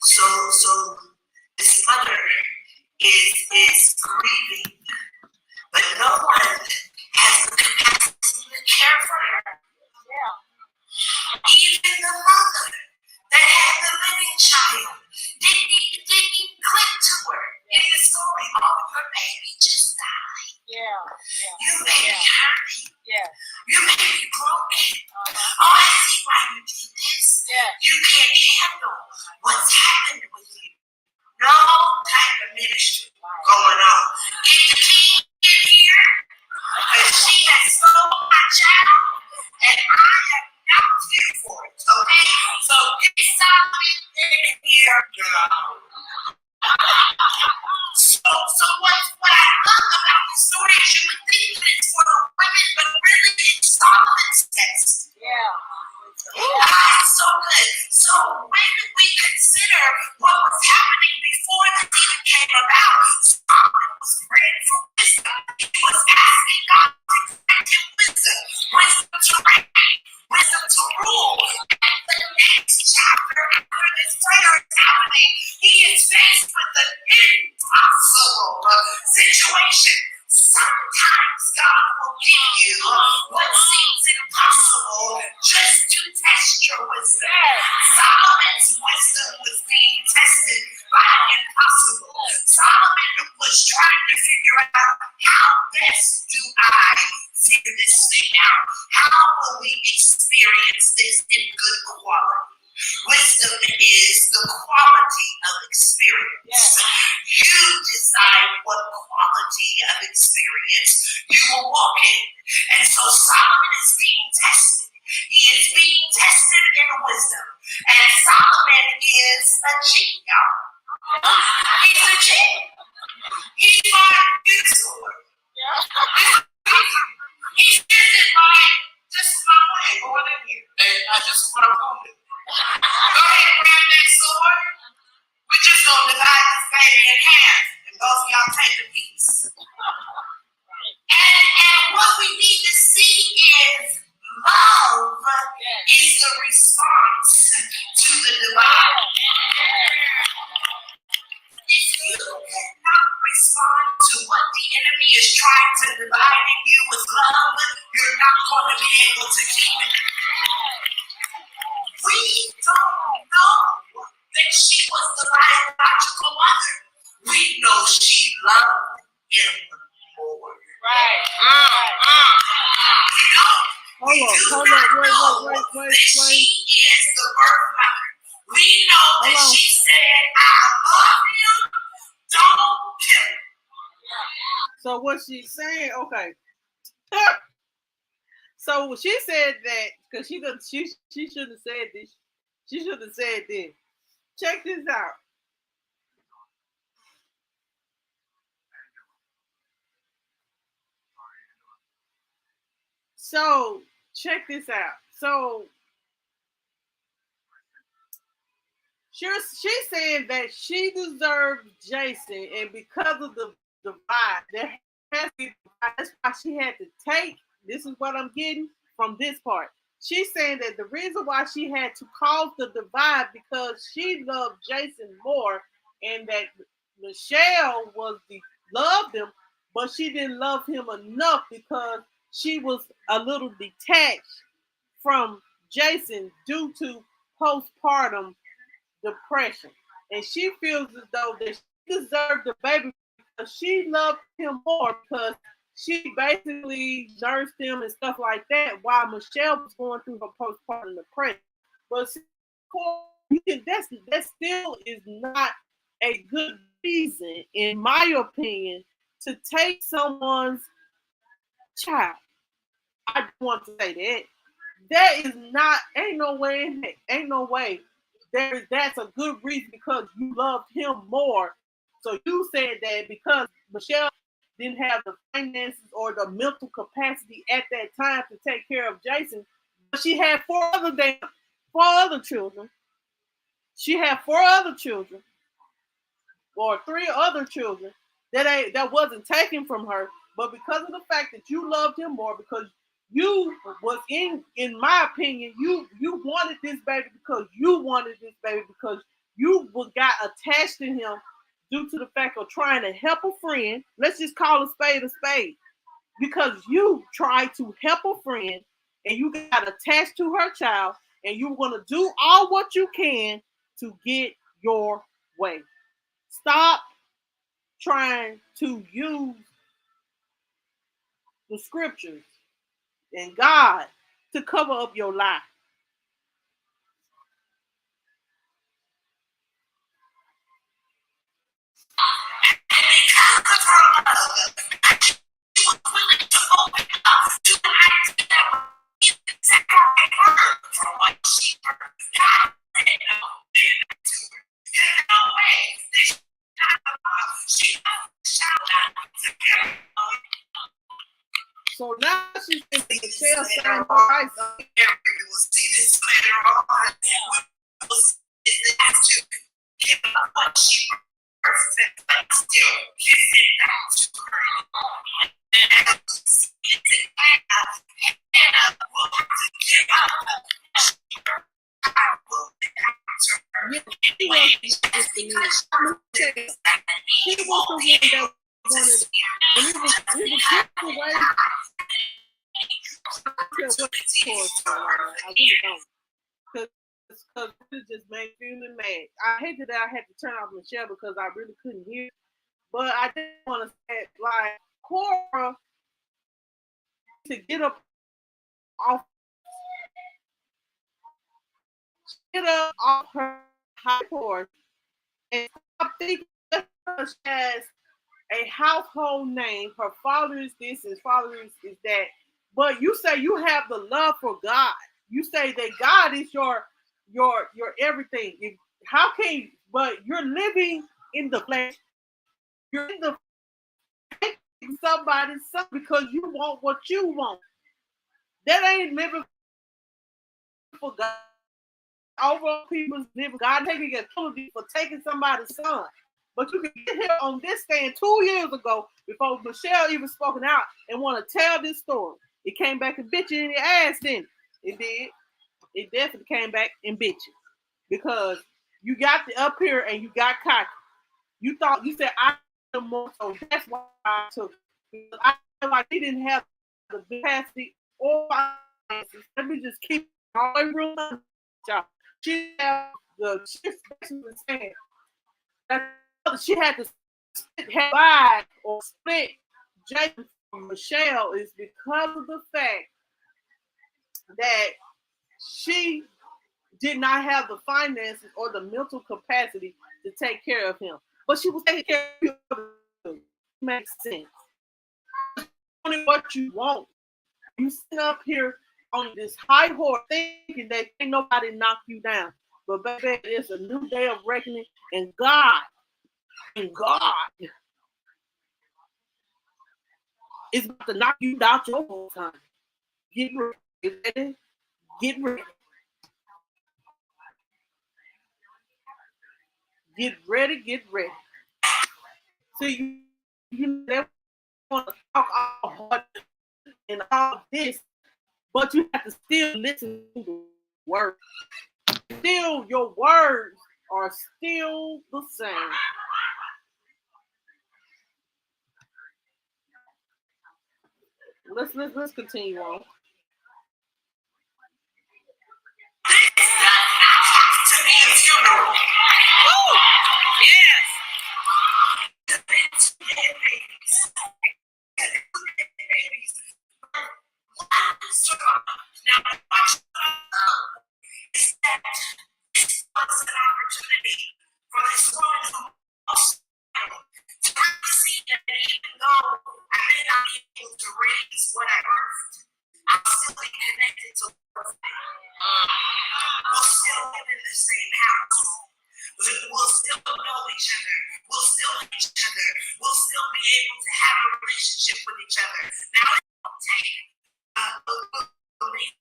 So this mother is grieving, but no one has the capacity to care for her. Even the mother that had the living child didn't click to her in the story. Oh, your baby just died. You may be hurting. You may be broken. Oh, I see why you did this. You can't handle what's happened with you. No type of ministry going on. Get the king in here, because she has stolen my child, and I have not here for it. Okay? So get Solomon in here, girl. So what I love about the story is you would think that it's for the women, but really it's Solomon's test. God is so good. So when we consider what was happening before the even came about, Solomon was praying for wisdom. He was asking God to grant him wisdom, wisdom to reign, wisdom to rule. And the next chapter after this prayer is happening, he is faced with an impossible situation. Sometimes God will give you what seems impossible just to test your wisdom. Solomon's wisdom was being tested by impossible. Solomon was trying to figure out, how best do I figure this thing out? How will we experience this in good quality? Wisdom is the quality of experience. You decide what quality of experience you will walk in. And so Solomon is being tested. He is being tested in wisdom. And Solomon is a G, y'all. He's a G. He's like this sword. He says it like, this is my way, going in here. And this is what I'm going to do. Go ahead and grab that sword. We're just going to divide this baby in half. And both of y'all take a piece. And what we need to see is love is the response to the divine. If you cannot respond to what the enemy is trying to divide in you with love, you're not going to be able to keep it. We don't know that she was the biological mother. We know she loved him more. You know, we do not know that she is the birth mother. We know that she said, I love him, don't kill him. So what she's saying, okay. So she said that because she should have said this. She should have said this. Check this out. So check this out. So she's saying that she deserved Jason, and because of the divide, there has to be divide. That's why she had to take. This is what I'm getting from this part. She's saying that the reason why she had to cause the divide because she loved Jason more, and that Michelle loved him, but she didn't love him enough because she was a little detached from Jason due to postpartum depression. And she feels as though that she deserved the baby because she loved him more because she basically nursed him and stuff like that while Michelle was going through her postpartum depression. But that still is not a good reason, in my opinion, to take someone's child. I want to say that. That is not, ain't no way, ain't no way. That's a good reason because you loved him more. So you said that because Michelle didn't have the finances or the mental capacity at that time to take care of Jason, but she had four other children. She had four other children or three other children that wasn't taken from her, but because of the fact that you loved him more, because you was in my opinion, you wanted this baby because you wanted this baby because you got attached to him due to the fact of trying to help a friend. Let's just call a spade because you tried to help a friend and you got attached to her child and you were going to do all what you can to get your way. Stop trying to use the scriptures and God to cover up your lie. So now she's in Michelle saying, all right, she was the one that wanted, and it was the way. I really don't. Because it just made me mad. I hate that I had to turn off Michelle because I really couldn't hear. But I didn't want to say, like, Cora to get up off her high horse and stop thinking she has a household name. Her father is this, his father is that. But you say you have the love for God. You say that God is your everything. How can you, but you're living in the flesh. You're in the somebody's son because you want what you want. That ain't living for God. Over people's living. God taking accountability for taking somebody's son. But you can get here on this stand 2 years ago before Michelle even spoken out and want to tell this story. It came back and bit you in the ass, didn't it? It did. It definitely came back and bit you. Because you got up here and you got cocky. You thought, you said, I am more, so that's why I took it. I feel like he didn't have the capacity or finances. Let me just keep all the room. She had she's basically saying that she had to divide or split Jason from Michelle is because of the fact that she did not have the finances or the mental capacity to take care of him. But she was taking care of him. Makes sense. Only what you want. You sit up here on this high horse thinking that ain't nobody knock you down. But baby, it's a new day of reckoning, and God is about to knock you out your whole time. Get ready. Get ready. Get ready. Get ready. So you never want to talk all hard and all this, but you have to still listen to the word. Still, your words are still the same. Let's continue on. relationship with each other. Now it don't take to forget.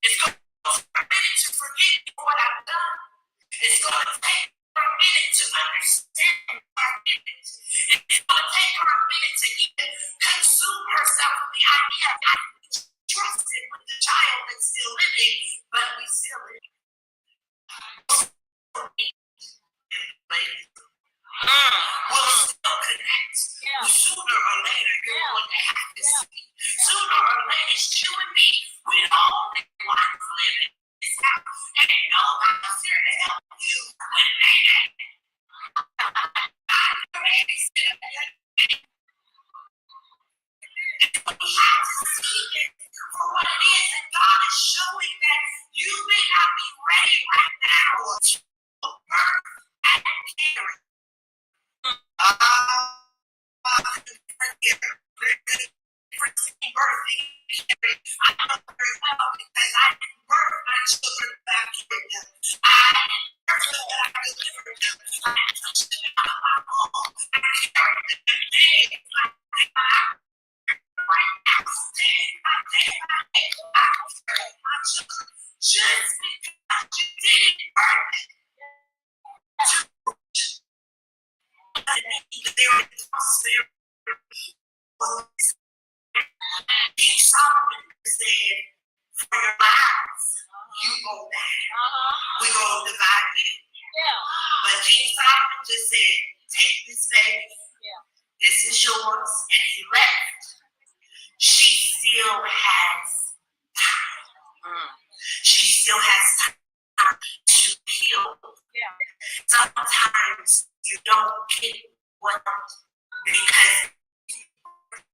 It's going to take a minute to forget what I've done. It's going to take her a minute to understand our feelings. It's going to take her a minute to even consume herself with the idea that I can be trusted with the child that's still living, but we still live. Will still connect. Sooner or later, you're going to have to see. Sooner or later, it's you and me. We only want to live in this house. And nobody's here to help you when they ain't. We have to see it for what it is. And God is showing that you may not be ready right now to birth and carry. I know very well because I didn't birth my children back in them. I didn't birth them, but I delivered them. I touched them out of my home. I carried them in days. Right now, day by day by day, I carry my children just because you didn't birth it. Solomon said, for your lives, you go back. We're going to divide you. But King Solomon just said, take this baby. This is yours. And he left. She still has time. She still has time to heal. Sometimes you don't get what because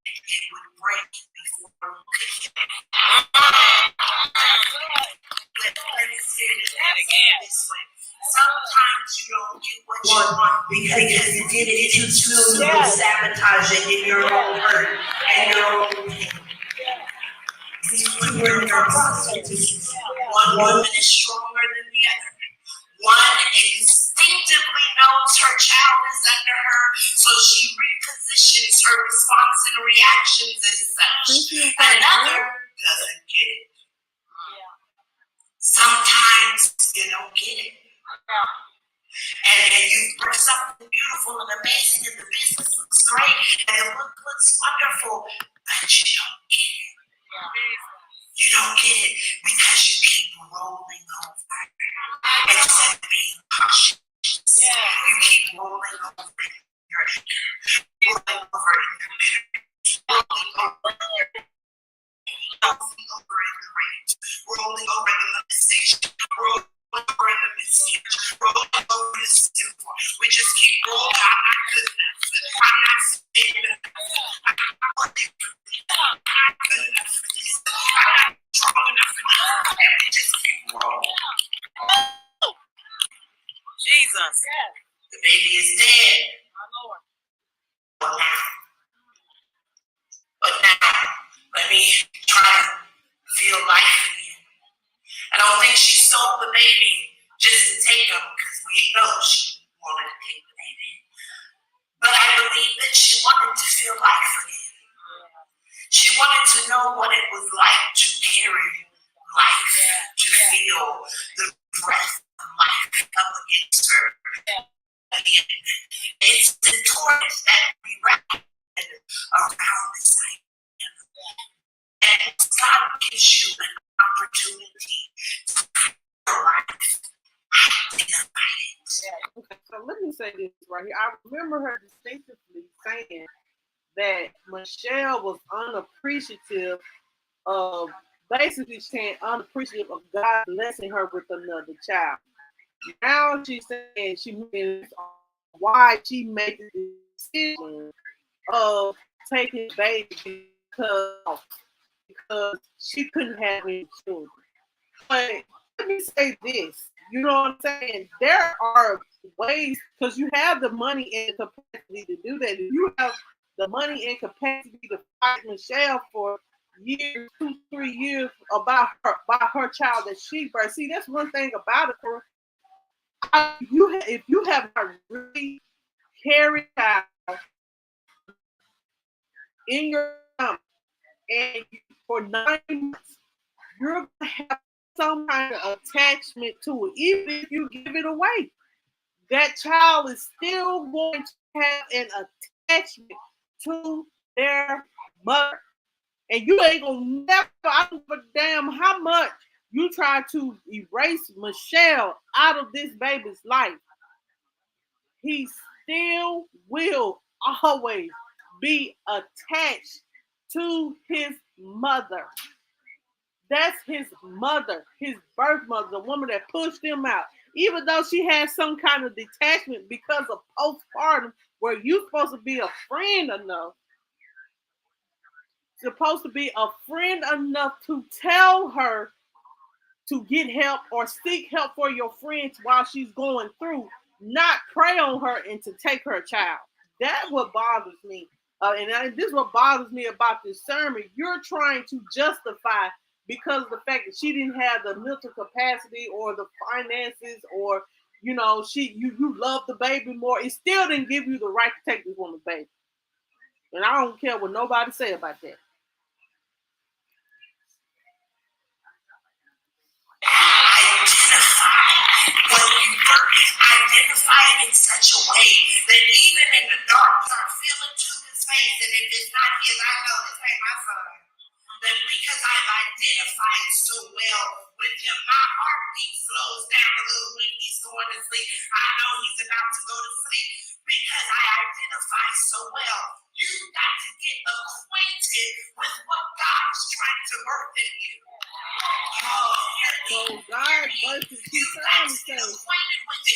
it would break before you could get it. Let me say it again this way. Sometimes you don't get what you want because you did it too soon. You sabotage it in your own hurt and your own pain. These women are prostitutes. One is stronger than the other. One instinctively knows her child is under her, so she repositions her response and reactions as such. Another doesn't get it. Sometimes you don't get it. And you bring something beautiful and amazing, and the business looks great, and the book looks wonderful, but you don't get it. You don't get it because you keep rolling over instead of being cautious. You keep rolling over in your anger, rolling over in your bitterness, rolling over in your rolling over in the rage, rolling over in the devastation, rolling over in the miscarriage, rolling over in the sinful. We just keep rolling. I'm not good enough. I'm not stable enough. I'm not working for this. I'm not good enough for this. I'm not strong enough for this. And we just keep rolling. Jesus. The baby is dead. But now, let me try to feel life again. I don't think she stole the baby just to take him because we know she wanted to take the baby. But I believe that she wanted to feel life again. She wanted to know what it was like to carry life, to feel the breath of life up against her. It's the torch that we wrap around this idea. And God gives you an opportunity to feel life. Identify it. Okay, so let me say this right here. I remember her distinctively saying that Michelle was unappreciative of, basically saying unappreciative of God blessing her with another child. Now she's saying she means why she made the decision of taking baby because she couldn't have any children. But let me say this, you know what I'm saying? There are ways, because you have the money and the capacity to do that. If you have the money and capacity to fight Michelle for years, 2-3 years about her child that she birthed. See, that's one thing about it. if you have not really carried out in your stomach and for 9 months, you're going to have some kind of attachment to it. Even if you give it away, that child is still going to have an attachment to their mother. And you ain't gonna never, I don't give a damn how much you try to erase Michelle out of this baby's life. He still will always be attached to his mother. That's his mother, his birth mother, the woman that pushed him out. Even though she had some kind of detachment because of postpartum, where you're supposed to be a friend enough, to tell her to get help or seek help for your friends while she's going through, not prey on her and to take her child. That's what bothers me. This is what bothers me about this sermon. You're trying to justify because of the fact that she didn't have the mental capacity or the finances, or you love the baby more. It still didn't give you the right to take this woman's baby. And I don't care what nobody say about that. Identify it in such a way that even in the dark, start feeling to his face. And if it's not his, I know this ain't my son. That because I've identified so well with him, my heartbeat slows down a little when he's going to sleep. I know he's about to go to sleep because I identify so well. You've got to get acquainted with what God is trying to birth in you. So God versus she's trying to say,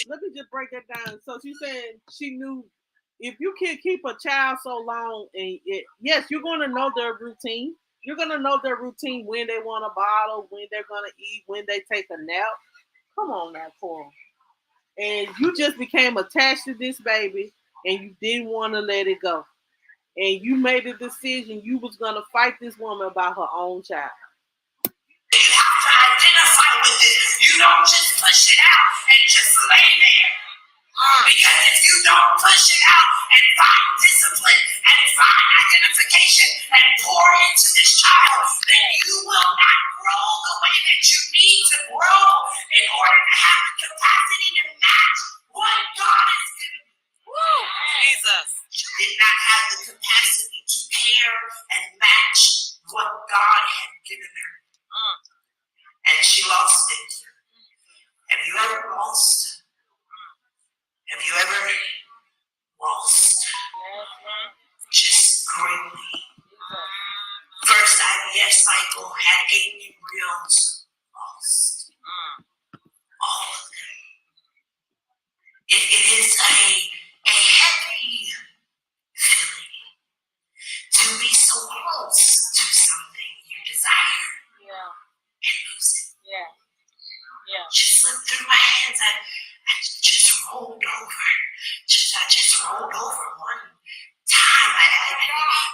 let me just break that down. So she said she knew if you can keep a child so long, and yes, you're going to know their routine. You're going to know their routine, when they want a bottle, when they're going to eat, when they take a nap. Come on now, Cora. And you just became attached to this baby and you didn't want to let it go. And you made a decision you was going to fight this woman about her own child. You have to identify with it. You don't just push it out and just lay there. Because if you don't push it out and find discipline and find identification and pour into this child, then you will not grow the way that you need to grow in order to have the capacity to match what God has given you. Jesus. She did not have the capacity to care and match what God had given her. And she lost it. Have you ever lost? Have you ever lost? Just greatly. First IVF cycle had 8 embryos lost. All of them. It is a heavy feeling to be so close to something you desire and lose it. Just slipped through my hands. I just rolled over. I just rolled over one time.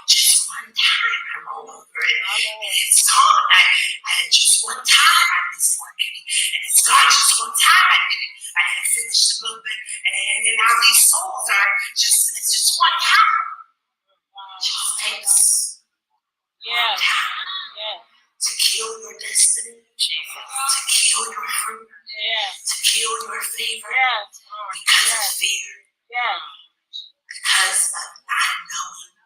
Just one time I rolled over it. And it's gone. I just one time I missed working. And it's gone. Just one time I did it. I had to finish a little bit. And then now these souls are it's just one time. It just takes one time. To kill your destiny, to kill your fruit, to kill your favor, because of fear, because of not knowing.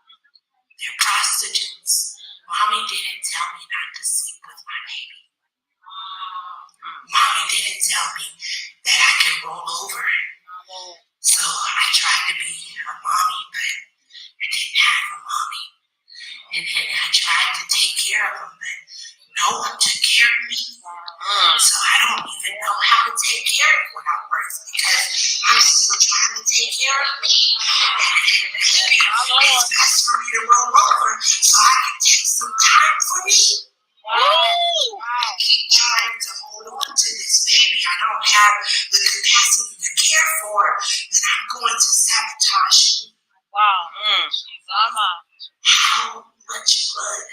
They're prostitutes. Mommy didn't tell me not to sleep with my baby. Mommy didn't tell me that I can roll over. So I tried to be a mommy, but I didn't have a mommy. And I tried to take care of them, but no one took care of me. So I don't even know how to take care of when I'm birth, because I'm still trying to take care of me. And maybe it's best for me to roll over so I can take some time for me. I keep trying to hold on to this baby I don't have the capacity to care for, then I'm going to sabotage you. How much blood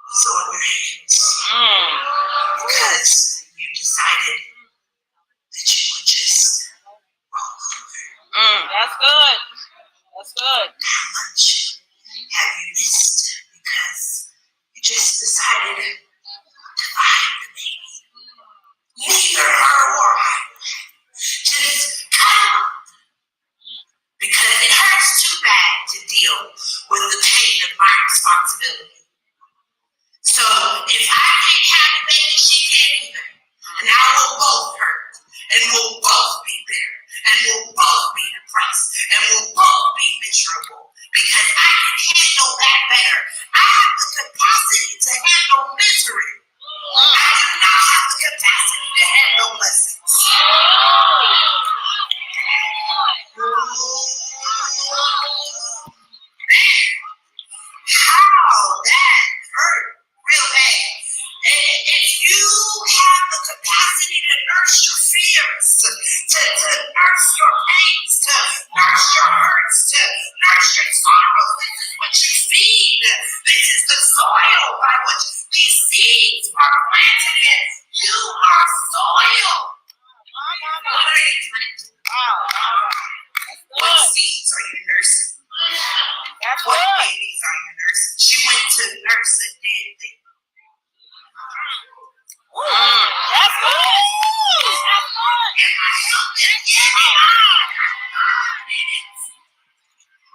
is on your hands? Because you decided that you would just That's good. That's good. How much have you missed because you just decided to find the baby? Neither her or I. Just come. Because it hurts too bad to deal with the pain of my responsibility. So if I can't have a baby, she can't either. And now we'll both hurt. And we'll both be bitter. And we'll both be depressed. And we'll both be miserable. Because I can handle that better. I have the capacity to handle misery. I do not have the capacity to handle blessings. How that hurt real bad. If you have the capacity to nurse your fears, to nurse your pains, to nurse your hurts, to nurse your sorrows, this is what you feed. This is the soil by which these seeds are planted in. You are soil. What are you planting? What seeds are you nursing? What babies are you nursing? She went to nurse a dead baby. That's good. And I helped it.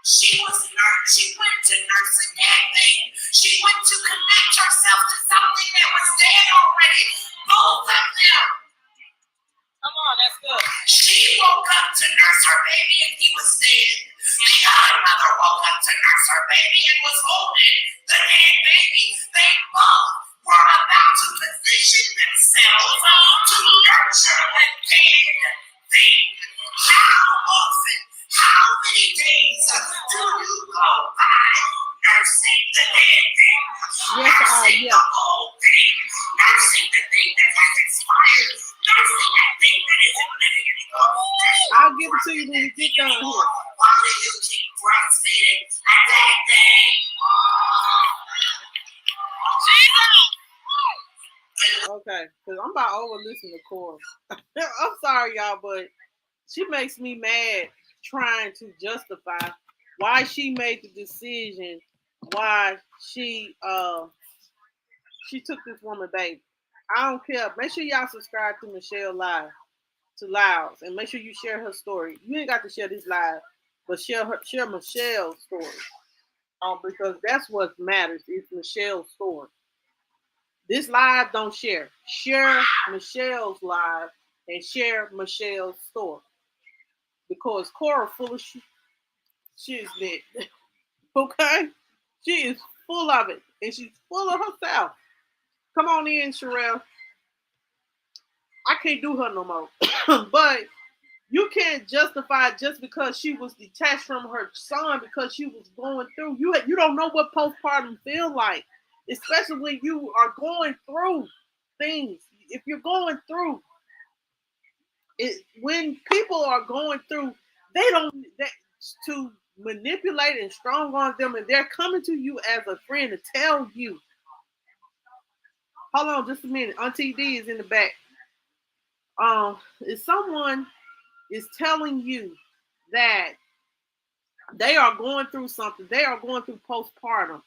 She went to nurse a dead baby. She went to connect herself to something that was dead already. Both of them. Come on, that's good. She woke up to nurse her baby and he was dead. The other mother woke up to nurse her baby and was holding the dead baby. They both were about to position themselves to nurture a dead thing. How often, how many days do you go by nursing the dead thing? Nursing the whole thing. Nursing the thing that has expired. Nursing that thing that isn't living anymore. I'll give it to you when we get done here. Why do you keep breastfeeding a dead thing? Okay, because I'm about over listening to Cora. I'm sorry, y'all, but she makes me mad trying to justify why she made the decision, why she took this woman baby. I don't care. Make sure y'all subscribe to Michelle Live, to Lives, and make sure you share her story. You ain't got to share this live, but share Michelle's story. Because that's what matters. It's Michelle's story. This live don't share. Share Michelle's live and share Michelle's story. Because Cora full of shit. She is dead. Okay? She is full of it. And she's full of herself. Come on in, Sherelle. I can't do her no more. But you can't justify just because she was detached from her son because she was going through. You don't know what postpartum feel like. Especially when you are going through things. If you're going through it, when people are going through, to manipulate and strong on them, and they're coming to you as a friend to tell you. Hold on just a minute. Auntie D is in the back. If someone is telling you that they are going through something, they are going through postpartum,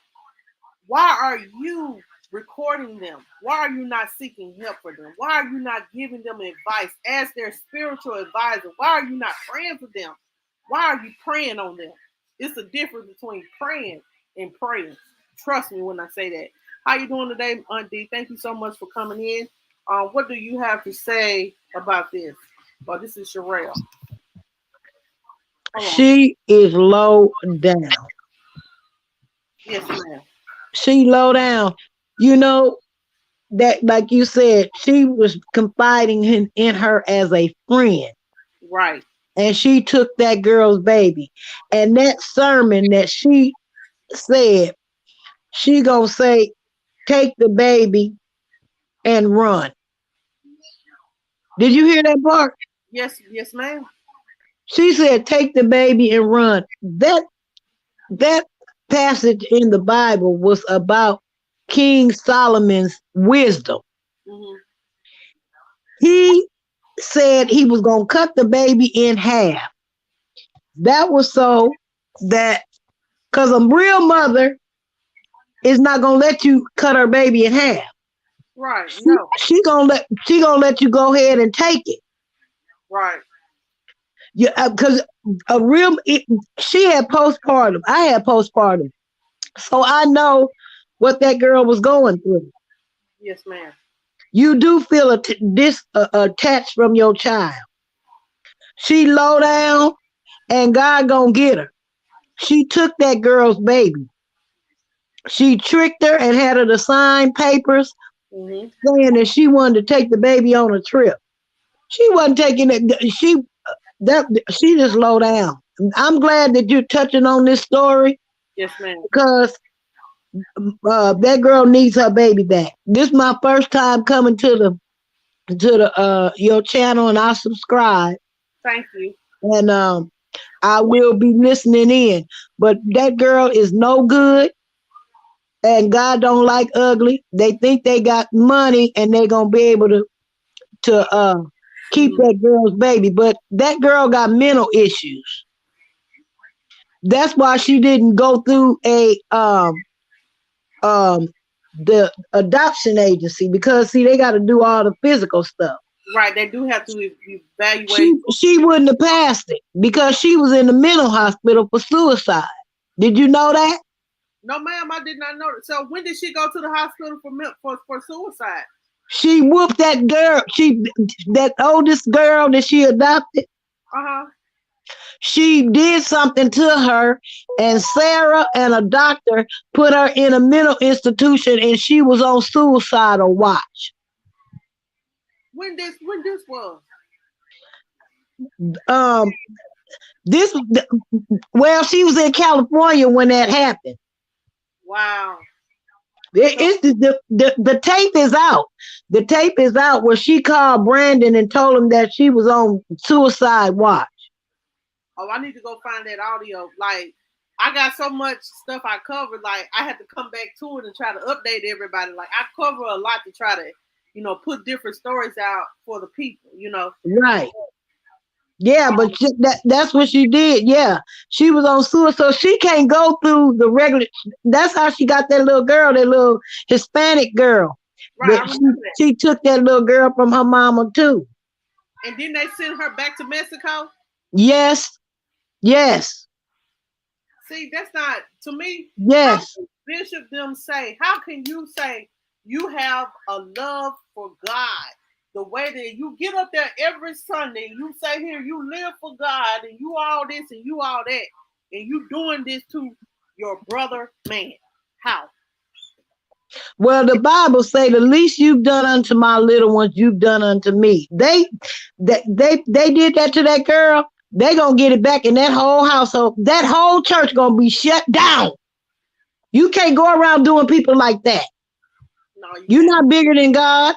why are you recording them? Why are you not seeking help for them? Why are you not giving them advice as their spiritual advisor? Why are you not praying for them? Why are you praying on them? It's a difference between praying and praying. Trust me when I say that. How you doing today, Aunt D? Thank you so much for coming in. What do you have to say about this? Well, this is Sherelle. She is low down. Yes, ma'am. She low down. You know, that like you said, she was confiding in her as a friend. Right. And she took that girl's baby. And that sermon that she said, she gonna say, take the baby and run. Did you hear that part? Yes, ma'am. She said, take the baby and run. That passage in the Bible was about King Solomon's wisdom. Mm-hmm. He said he was going to cut the baby in half. That was so that because a real mother is not gonna let you cut her baby in half. Right. No. She gonna let you go ahead and take it. Right. Yeah, because she had postpartum. I had postpartum, so I know what that girl was going through. Yes, ma'am. You do feel attached from your child. She low down, and God gonna get her. She took that girl's baby. She tricked her and had her to sign papers Mm-hmm. saying that she wanted to take the baby on a trip. She wasn't taking it. She just low down. I'm glad that you're touching on this story Yes, ma'am. because that girl needs her baby back. This is my first time coming to the your channel, and I subscribe, Thank you. and I will be listening in. But that girl is no good, and God don't like ugly. They think they got money and they're gonna be able to keep Mm-hmm. that girl's baby, but that girl got mental issues. That's why she didn't go through um the adoption agency, because see they got to do all the physical stuff. Right. They do have to evaluate. She wouldn't have passed it because she was in the mental hospital for suicide. Did you know that? No, ma'am, I did not know that. So when did she go to the hospital for suicide? She whooped that girl. That oldest girl that she adopted. Uh-huh. She did something to her, and Sarah and a doctor put her in a mental institution, and she was on suicidal watch. When this was? Um, this well, she was in California when that happened. Wow. It's the tape is out. The tape is out where she called Brandon and told him that she was on suicide watch. Oh, I need to go find that audio. Like, I got so much stuff I covered. Like, I had to come back to it and try to update everybody. Like, I cover a lot to try to, put different stories out for the people. Right. Yeah, but that's what she did. Yeah, she was on suicide, so she can't go through the regular. That's how she got that little girl, that little Hispanic girl. Right. I remember that. She took that little girl from her mama too. And then they sent her back to Mexico. Yes. Yes. See, that's not, to me. Yes. Bishop them say, how can you say you have a love for God? The way that you get up there every Sunday, you say here, you live for God, and you all this and you all that, and you doing this to your brother, man. How? Well, the Bible say the least you've done unto my little ones, you've done unto me. They did that to that girl. They gonna get it back in that whole household. That whole church gonna be shut down. You can't go around doing people like that. No, you're not bigger than God.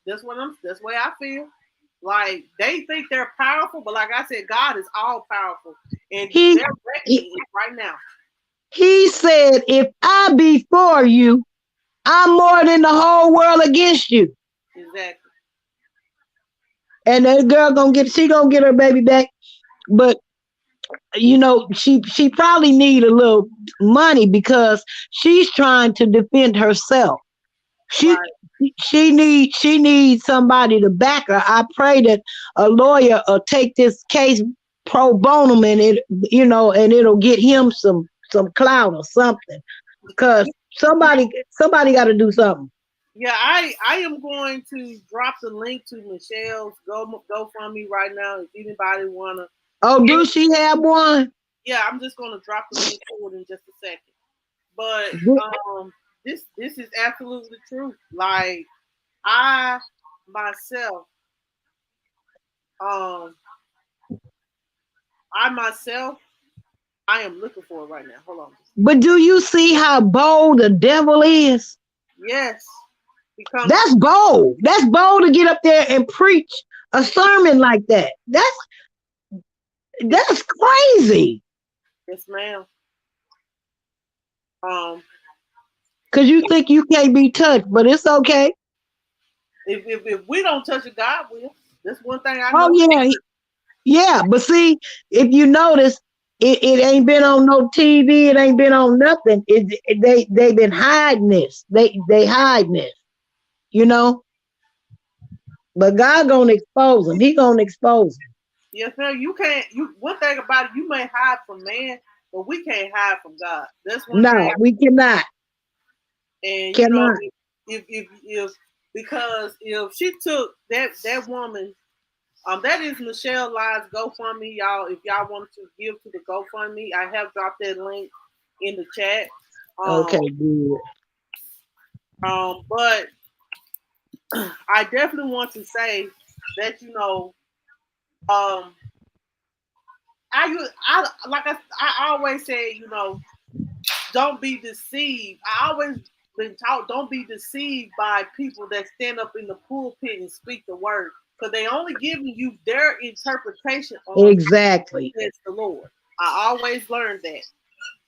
That's the way I feel. Like, they think they're powerful, but like I said, God is all powerful, and they're reckoning it right now. He said, "If I be for you, I'm more than the whole world against you." Exactly. And that girl gonna get her baby back, but she probably need a little money because she's trying to defend herself. She needs somebody to back her. I pray that a lawyer will take this case pro bono, and and it'll get him some clout or something, because somebody got to do something. Yeah, I am going to drop the link to Michelle's GoFundMe right now. If anybody wanna. Oh, do she have one? Yeah, I'm just gonna drop the link to it in just a second. But this is absolutely true. Like, I myself, I am looking for it right now. Hold on. But do you see how bold the devil is? Yes. That's bold. That's bold to get up there and preach a sermon like that. That's crazy. Yes, ma'am. Because you think you can't be touched, but it's okay. If we don't touch it, God will. That's one thing I know. Oh, yeah. Yeah, but see, if you notice, It ain't been on no TV. It ain't been on nothing. They been hiding this. They hiding this. You know. But God gonna expose them. He gonna expose them. Yes, ma'am. You can't. You one thing about it, you may hide from man, but we can't hide from God. That's one thing. No, we cannot. And you know, Cannot. if because if she took that woman, that is Michelle Lies GoFundMe, y'all. If y'all want to give to the GoFundMe, I have dropped that link in the chat. Um, Okay, good. but I definitely want to say that I like I always say, don't be deceived. I always been taught don't be deceived by people that stand up in the pulpit and speak the word, because they only giving you their interpretation on Exactly. it's the Lord. I always learned that,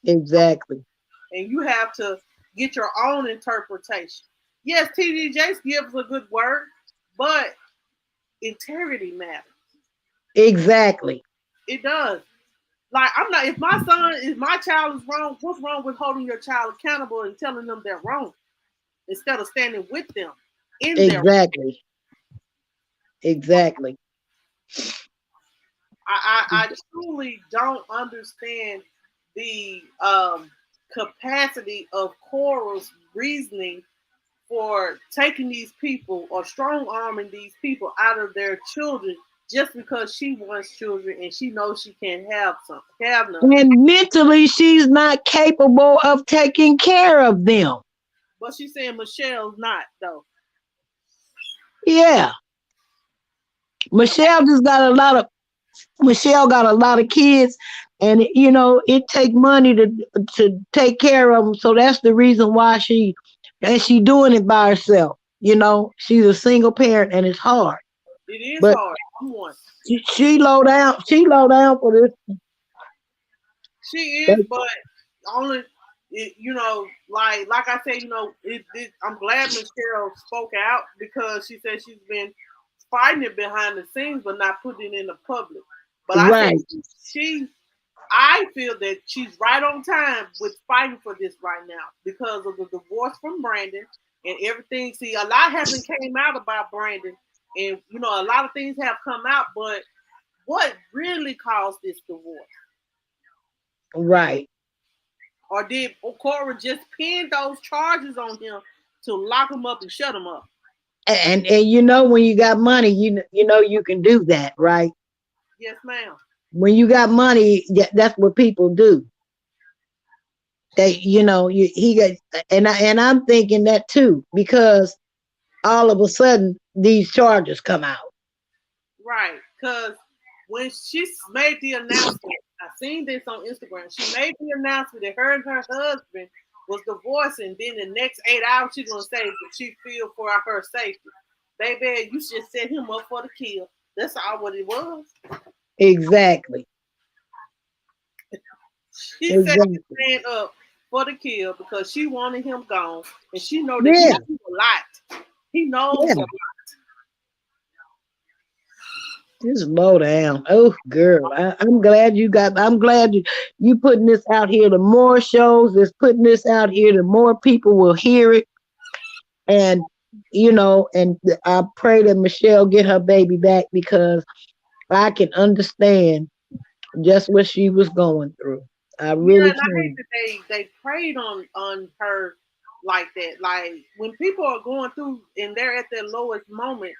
Exactly. and you have to get your own interpretation. Yes, TD Jakes gives a good word, but integrity matters. Exactly. It does. Like I'm not. If my child is wrong, what's wrong with holding your child accountable and telling them they're wrong instead of standing with them in their? Exactly. Exactly. I truly don't understand the capacity of Cora's reasoning for taking these people or strong arming these people out of their children just because she wants children and she knows she can't have none. And mentally, she's not capable of taking care of them. But she's saying Michelle's not though. Yeah. Michelle just got a lot of Michelle got a lot of kids, and it take money to take care of them. So that's the reason why she doing it by herself. She's a single parent, and it's hard. It is But hard. I'm one. she low down. She low down for this. She is, but only like I said, I'm glad Michelle spoke out because she said she's been fighting it behind the scenes, but not putting it in the public. But I said Right. I feel that she's right on time with fighting for this right now because of the divorce from Brandon and everything. See, a lot hasn't came out about Brandon, and a lot of things have come out, but what really caused this divorce? Right. Or did Cora just pin those charges on him to lock him up and shut him up? And when you got money, you can do that, right? Yes, ma'am. When you got money, that's what people do. They, he got, and I'm thinking that too, because all of a sudden these charges come out. Right. Because when she made the announcement, I seen this on Instagram. She made the announcement that her and her husband was divorcing. Then the next 8 hours, she's gonna say that she feel for her safety. Baby, you should set him up for the kill. That's all what it was. Exactly. She set Exactly. this man up for the kill because she wanted him gone, and she know that he Yeah. knows a lot. He knows a Yeah. lot. Just low down. Oh, girl, I'm glad you putting this out here. The more shows that's putting this out here, the more people will hear it. And and I pray that Michelle get her baby back, because I can understand just what she was going through. I Yeah, really and I hate can. that they preyed on her like that. Like when people are going through and they're at their lowest moment,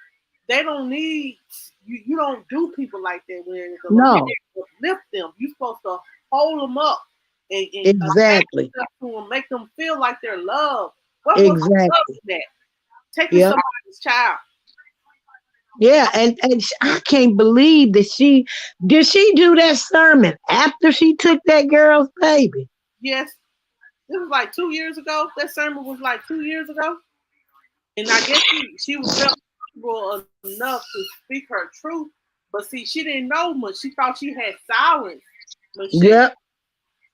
they don't need you. You don't do people like that when they're at the low. You No, have to lift them. You're supposed to hold them up and attach exactly. yourself to them, make them feel like they're loved. What was love Exactly. in that? Taking Yep. somebody's child. Yeah, and I can't believe that she do that sermon after she took that girl's baby. Yes, this was like 2 years ago. That sermon was like 2 years ago. And I guess she was felt comfortable enough to speak her truth, but see, she didn't know much. She thought she had silence Michelle, Yep.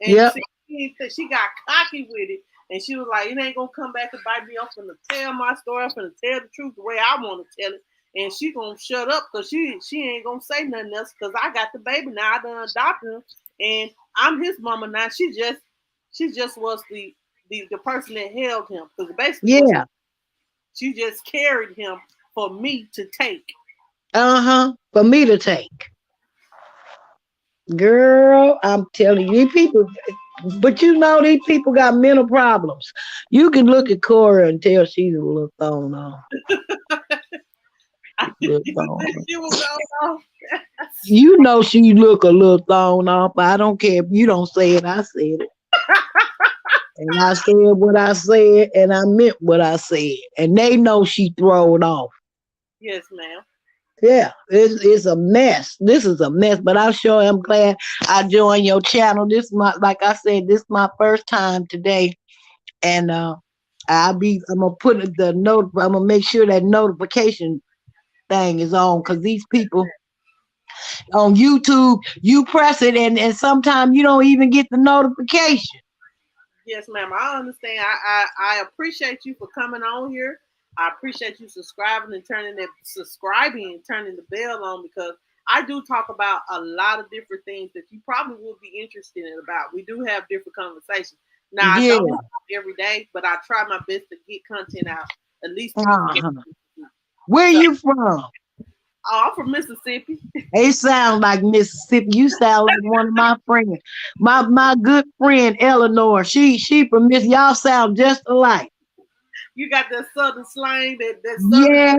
and Yep. see, she got cocky with it, and she was like, "It ain't gonna come back and bite me. I'm gonna tell my story. I'm gonna tell the truth the way I want to tell it." and she gonna shut up because she ain't gonna say nothing else because I got the baby now. I done adopted him, and I'm his mama now. She just was the person that held him because basically what Yeah. she just carried him for me to take. Uh-huh. For me to take. Girl, I'm telling you, these people, but you know these people got mental problems. You can look at Cora and tell she's a little thrown off. You Little thrown said off. she was going off. You know she look a little thrown off. I don't care if you don't say it, I said it. And I said what I said, and I meant what I said. And they know she thrown off. Yes, ma'am. Yeah, it's a mess. This is a mess, but I sure am glad I joined your channel. This is my, like I said, this is my first time today, and I'm gonna put the note. I'm gonna make sure that notification thing is on because these people on YouTube, you press it, and sometimes you don't even get the notification. Yes, ma'am. I understand. I appreciate you for coming on here. I appreciate you subscribing and turning the bell on because I do talk about a lot of different things that you probably will be interested in about. We do have different conversations. Now I Yeah. don't talk every day, but I try my best to get content out at least 3 days. Uh-huh. Where So, you from? I'm from Mississippi. It sounds like Mississippi. You sound like one of my friends. My good friend Eleanor. She from Miss. Y'all sound just alike. You got that southern slang, that southern.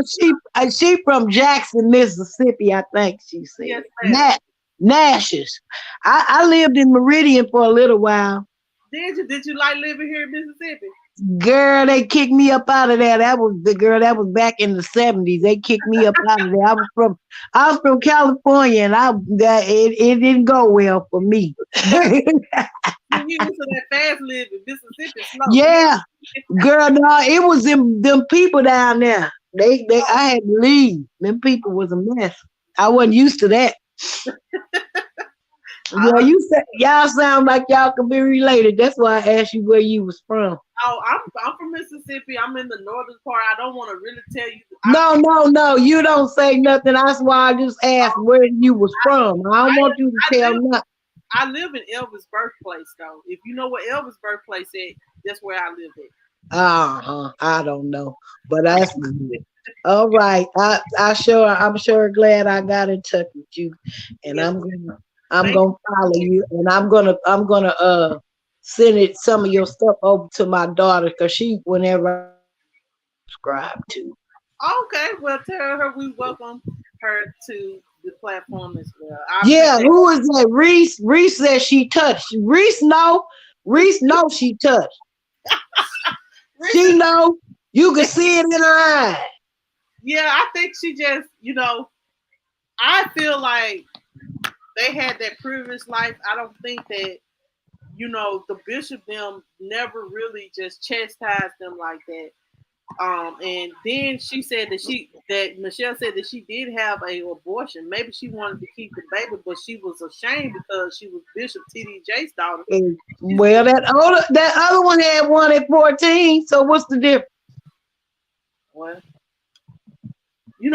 Yeah, she from Jackson, Mississippi. I think she Yes, said ma'am. Natchez. I lived in Meridian for a little while. Did you like living here in Mississippi? Girl, they kicked me up out of there. That was the girl. That was back in the '70s. They kicked me up out of there. I was from California, and it didn't go well for me. You used to that fast living. Mississippi slow. Yeah, girl, no, it was them people down there. I had to leave. Them people was a mess. I wasn't used to that. Yeah, Uh, y'all sound like y'all could be related. That's why I asked you where you was from. I'm from Mississippi. I'm in the northern part. I don't want to really tell you. No, no, no. You don't say nothing. That's why I just asked where you was from. I don't I, want you to I tell live nothing. I live in Elvis' birthplace though. If you know what Elvis' birthplace is, that's where I live at. I don't know, but that's good. All right, I'm sure glad I got in touch with you, and Yes, I'm thank gonna follow you, and I'm gonna send it some of your stuff over to my daughter because she whenever I subscribe to. you. Okay, well tell her we welcome her to the platform as well. I Yeah, appreciate. who is that? Reese. Reese says she touched. Reese know. Reese know she touched. She know. You can see it in her eye. Yeah, I think she just I feel like they had that previous life. I don't think that the bishop them never really just chastised them like that. And then she said that Michelle said that she did have a abortion. Maybe she wanted to keep the baby, but she was ashamed because she was Bishop T.D. Jakes' daughter. She said, Well, that other one had one at 14. So what's the difference? "Well, you're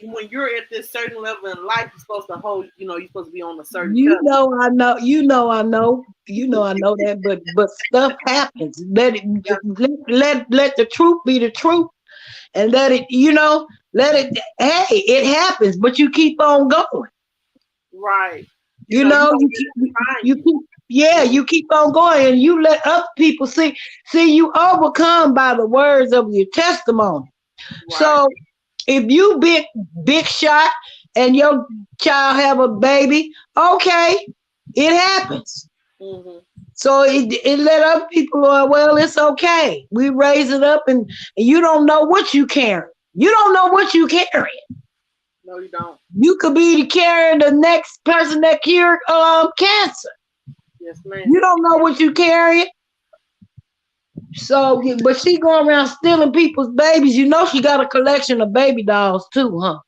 when you're at this certain level in life, you're supposed to hold. You're supposed to be on a certain You pedestal." know, I know. I know that. But stuff happens. Yeah, Let the truth be the truth, and let it. Let it. Hey, it happens, but you keep on going. right. You You know, don't you let keep it define you you. keep yeah, you keep on going and you let other people see you overcome by the words of your testimony. Right. So if you big shot and your child have a baby, okay, it happens. Hmm. So it let other people know, well, it's okay. We raise it up and you don't know what you carry. You don't know what you carry. No, you don't. You could be carrying the next person that cured cancer. Yes, ma'am. You don't know what you carrying. So, but she going around stealing people's babies. You know she got a collection of baby dolls too, huh?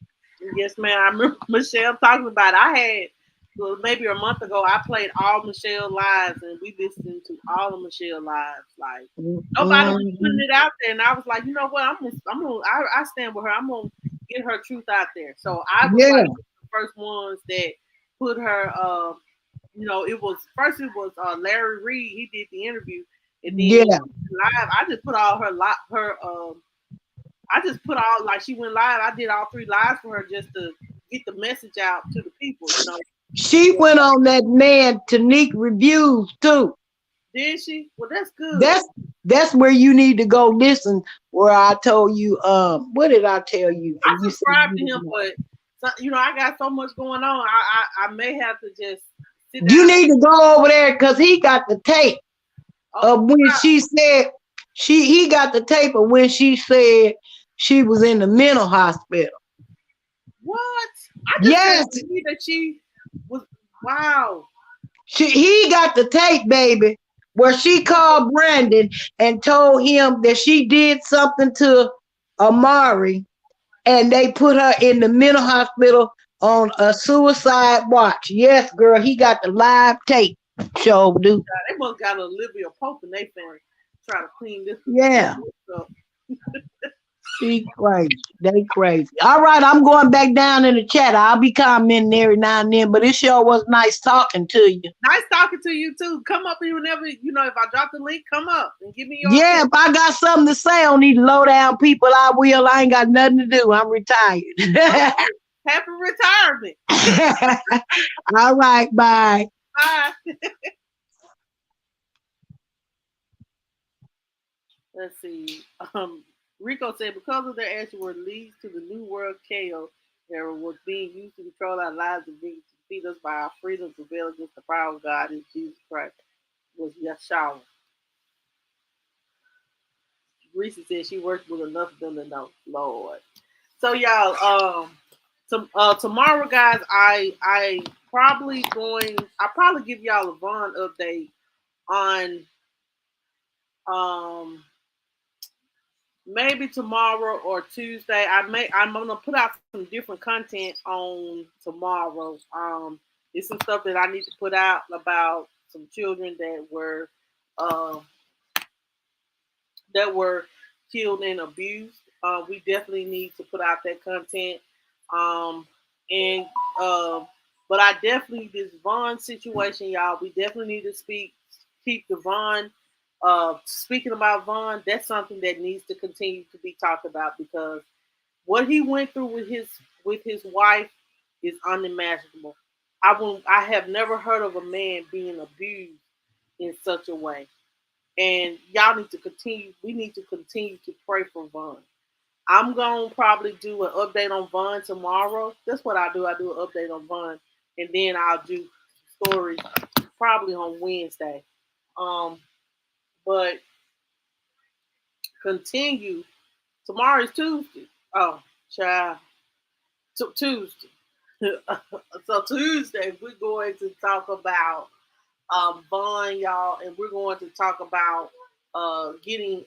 Yes, ma'am. I remember Michelle talking about it. I had well, maybe a month ago. I played all Michelle lives, and we listened to all of Michelle lives. Like nobody was putting Mhm. it out there, and I was like, you know what? I stand with her. I'm gonna get her truth out there. So I was Yeah, like the first ones that put her. It was first. It was Larry Reed. He did the interview, and then yeah. live. I just put all her lot. Her. I just put all like she went live. I did all 3 lives for her just to get the message out to the people. She went on that man Tanique reviews too. Did she? Well, that's good. That's where you need to go listen. Where I told you, what did I tell you? I And you said subscribe to him, but I got so much going on. I may have to just sit you down. need to go over there because he got the tape Oh, of when she said he got the tape of when she said she was in the mental hospital. what? I just Yes, can't believe that she was. Wow. he got the tape, baby, where she called Brandon and told him that she did something to Amari, and they put her in the mental hospital on a suicide watch. Yes, girl, he got the live tape. Show do. They must got Olivia Pope and they finna try to clean Yeah. this up. She crazy. They crazy. All right, I'm going back down in the chat. I'll be commenting every now and then, but it sure was nice talking to you. Nice talking to you too. Come up here whenever if I drop the link, come up and give me your Yeah, opinion. if I got something to say on these low down people, I will. I ain't got nothing to do. I'm retired. Okay. Happy retirement. All right, bye. Bye. Let's see. Rico said because of their action were leads to the new world chaos era was being used to control our lives and being to feed us by our freedom to rebel against the power of God in Jesus Christ was Yeshua. Reese said she worked with enough of them to know. Lord. So y'all, tomorrow, guys, I probably give y'all a Vaughn update on um maybe tomorrow or Tuesday. I'm gonna put out some different content on tomorrow. It's some stuff that I need to put out about some children uh that were killed and abused. We definitely need to put out that content. And but I definitely this Vaughn situation, y'all. We definitely need to keep the Vaughn. Speaking about Vaughn, that's something that needs to continue to be talked about because what he went through with his wife is unimaginable. I have never heard of a man being abused in such a way. And y'all need to continue. We need to continue to pray for Vaughn. I'm gonna probably do an update on Vaughn tomorrow. That's what I do. I do an update on Vaughn, and then I'll do stories probably on Wednesday. Um, but continue. Tomorrow is Tuesday. Oh, child. Tuesday. So Tuesday we're going to talk about Vaughn, y'all, and we're going to talk about getting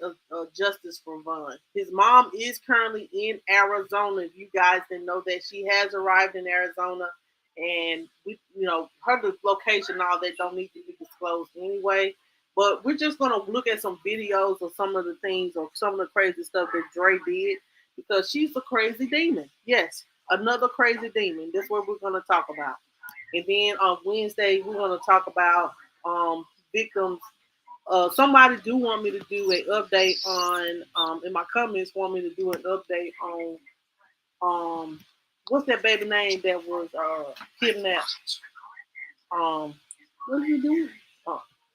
justice for Vaughn. His mom is currently in Arizona. If you guys didn't know that, she has arrived in Arizona, and her location and all that don't need to be disclosed anyway. But we're just gonna look at some videos of some of the things or some of the crazy stuff that Dre did because she's a crazy demon. Yes, another crazy demon. That's what we're gonna talk about. And then on Wednesday, we're going to talk about victims. Somebody do want me to do an update on, in my comments, want me to do an update on, what's that baby name that was kidnapped? What are you doing?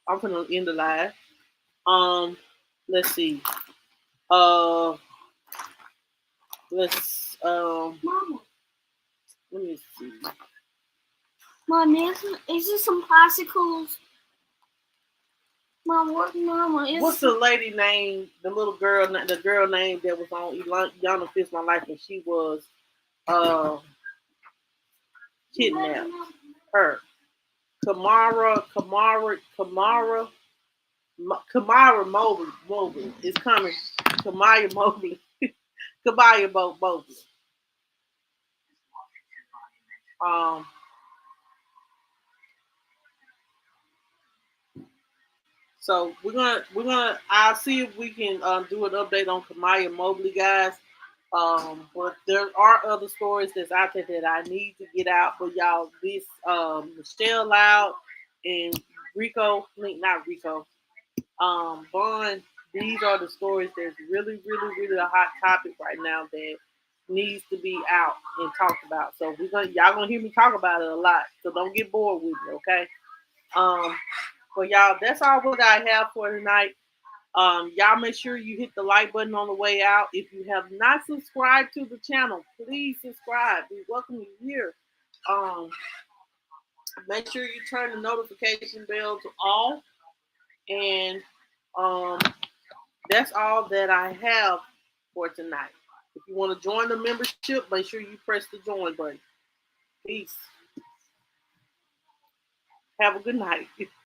I'm going to end the live. Let's see. Uh, let's, Mama, let me see. Mom, is there some popsicles? Mom, What's the lady name? The little girl, the girl name that was on Yana Fits My Life, and she was uh, kidnapped. Her, Kamara Mobley is coming. Kamaya Mobley, Kamaya Mobley. Um, so we're gonna. I'll see if we can do an update on Kamaya Mobley, guys. But there are other stories that's out there that I need to get out. But y'all, this Michelle Loud and Rico, not Rico, Bond. These are the stories that's really, really, really a hot topic right now that needs to be out and talked about. So y'all gonna hear me talk about it a lot. So don't get bored with me, okay? Um, but y'all, that's all what I have for tonight. Y'all make sure you hit the like button on the way out. If you have not subscribed to the channel, please subscribe. We welcome you here. Um, Make sure you turn the notification bell to all. And um, that's all that I have for tonight. If you want to join the membership, make sure you press the join button. Peace. Have a good night.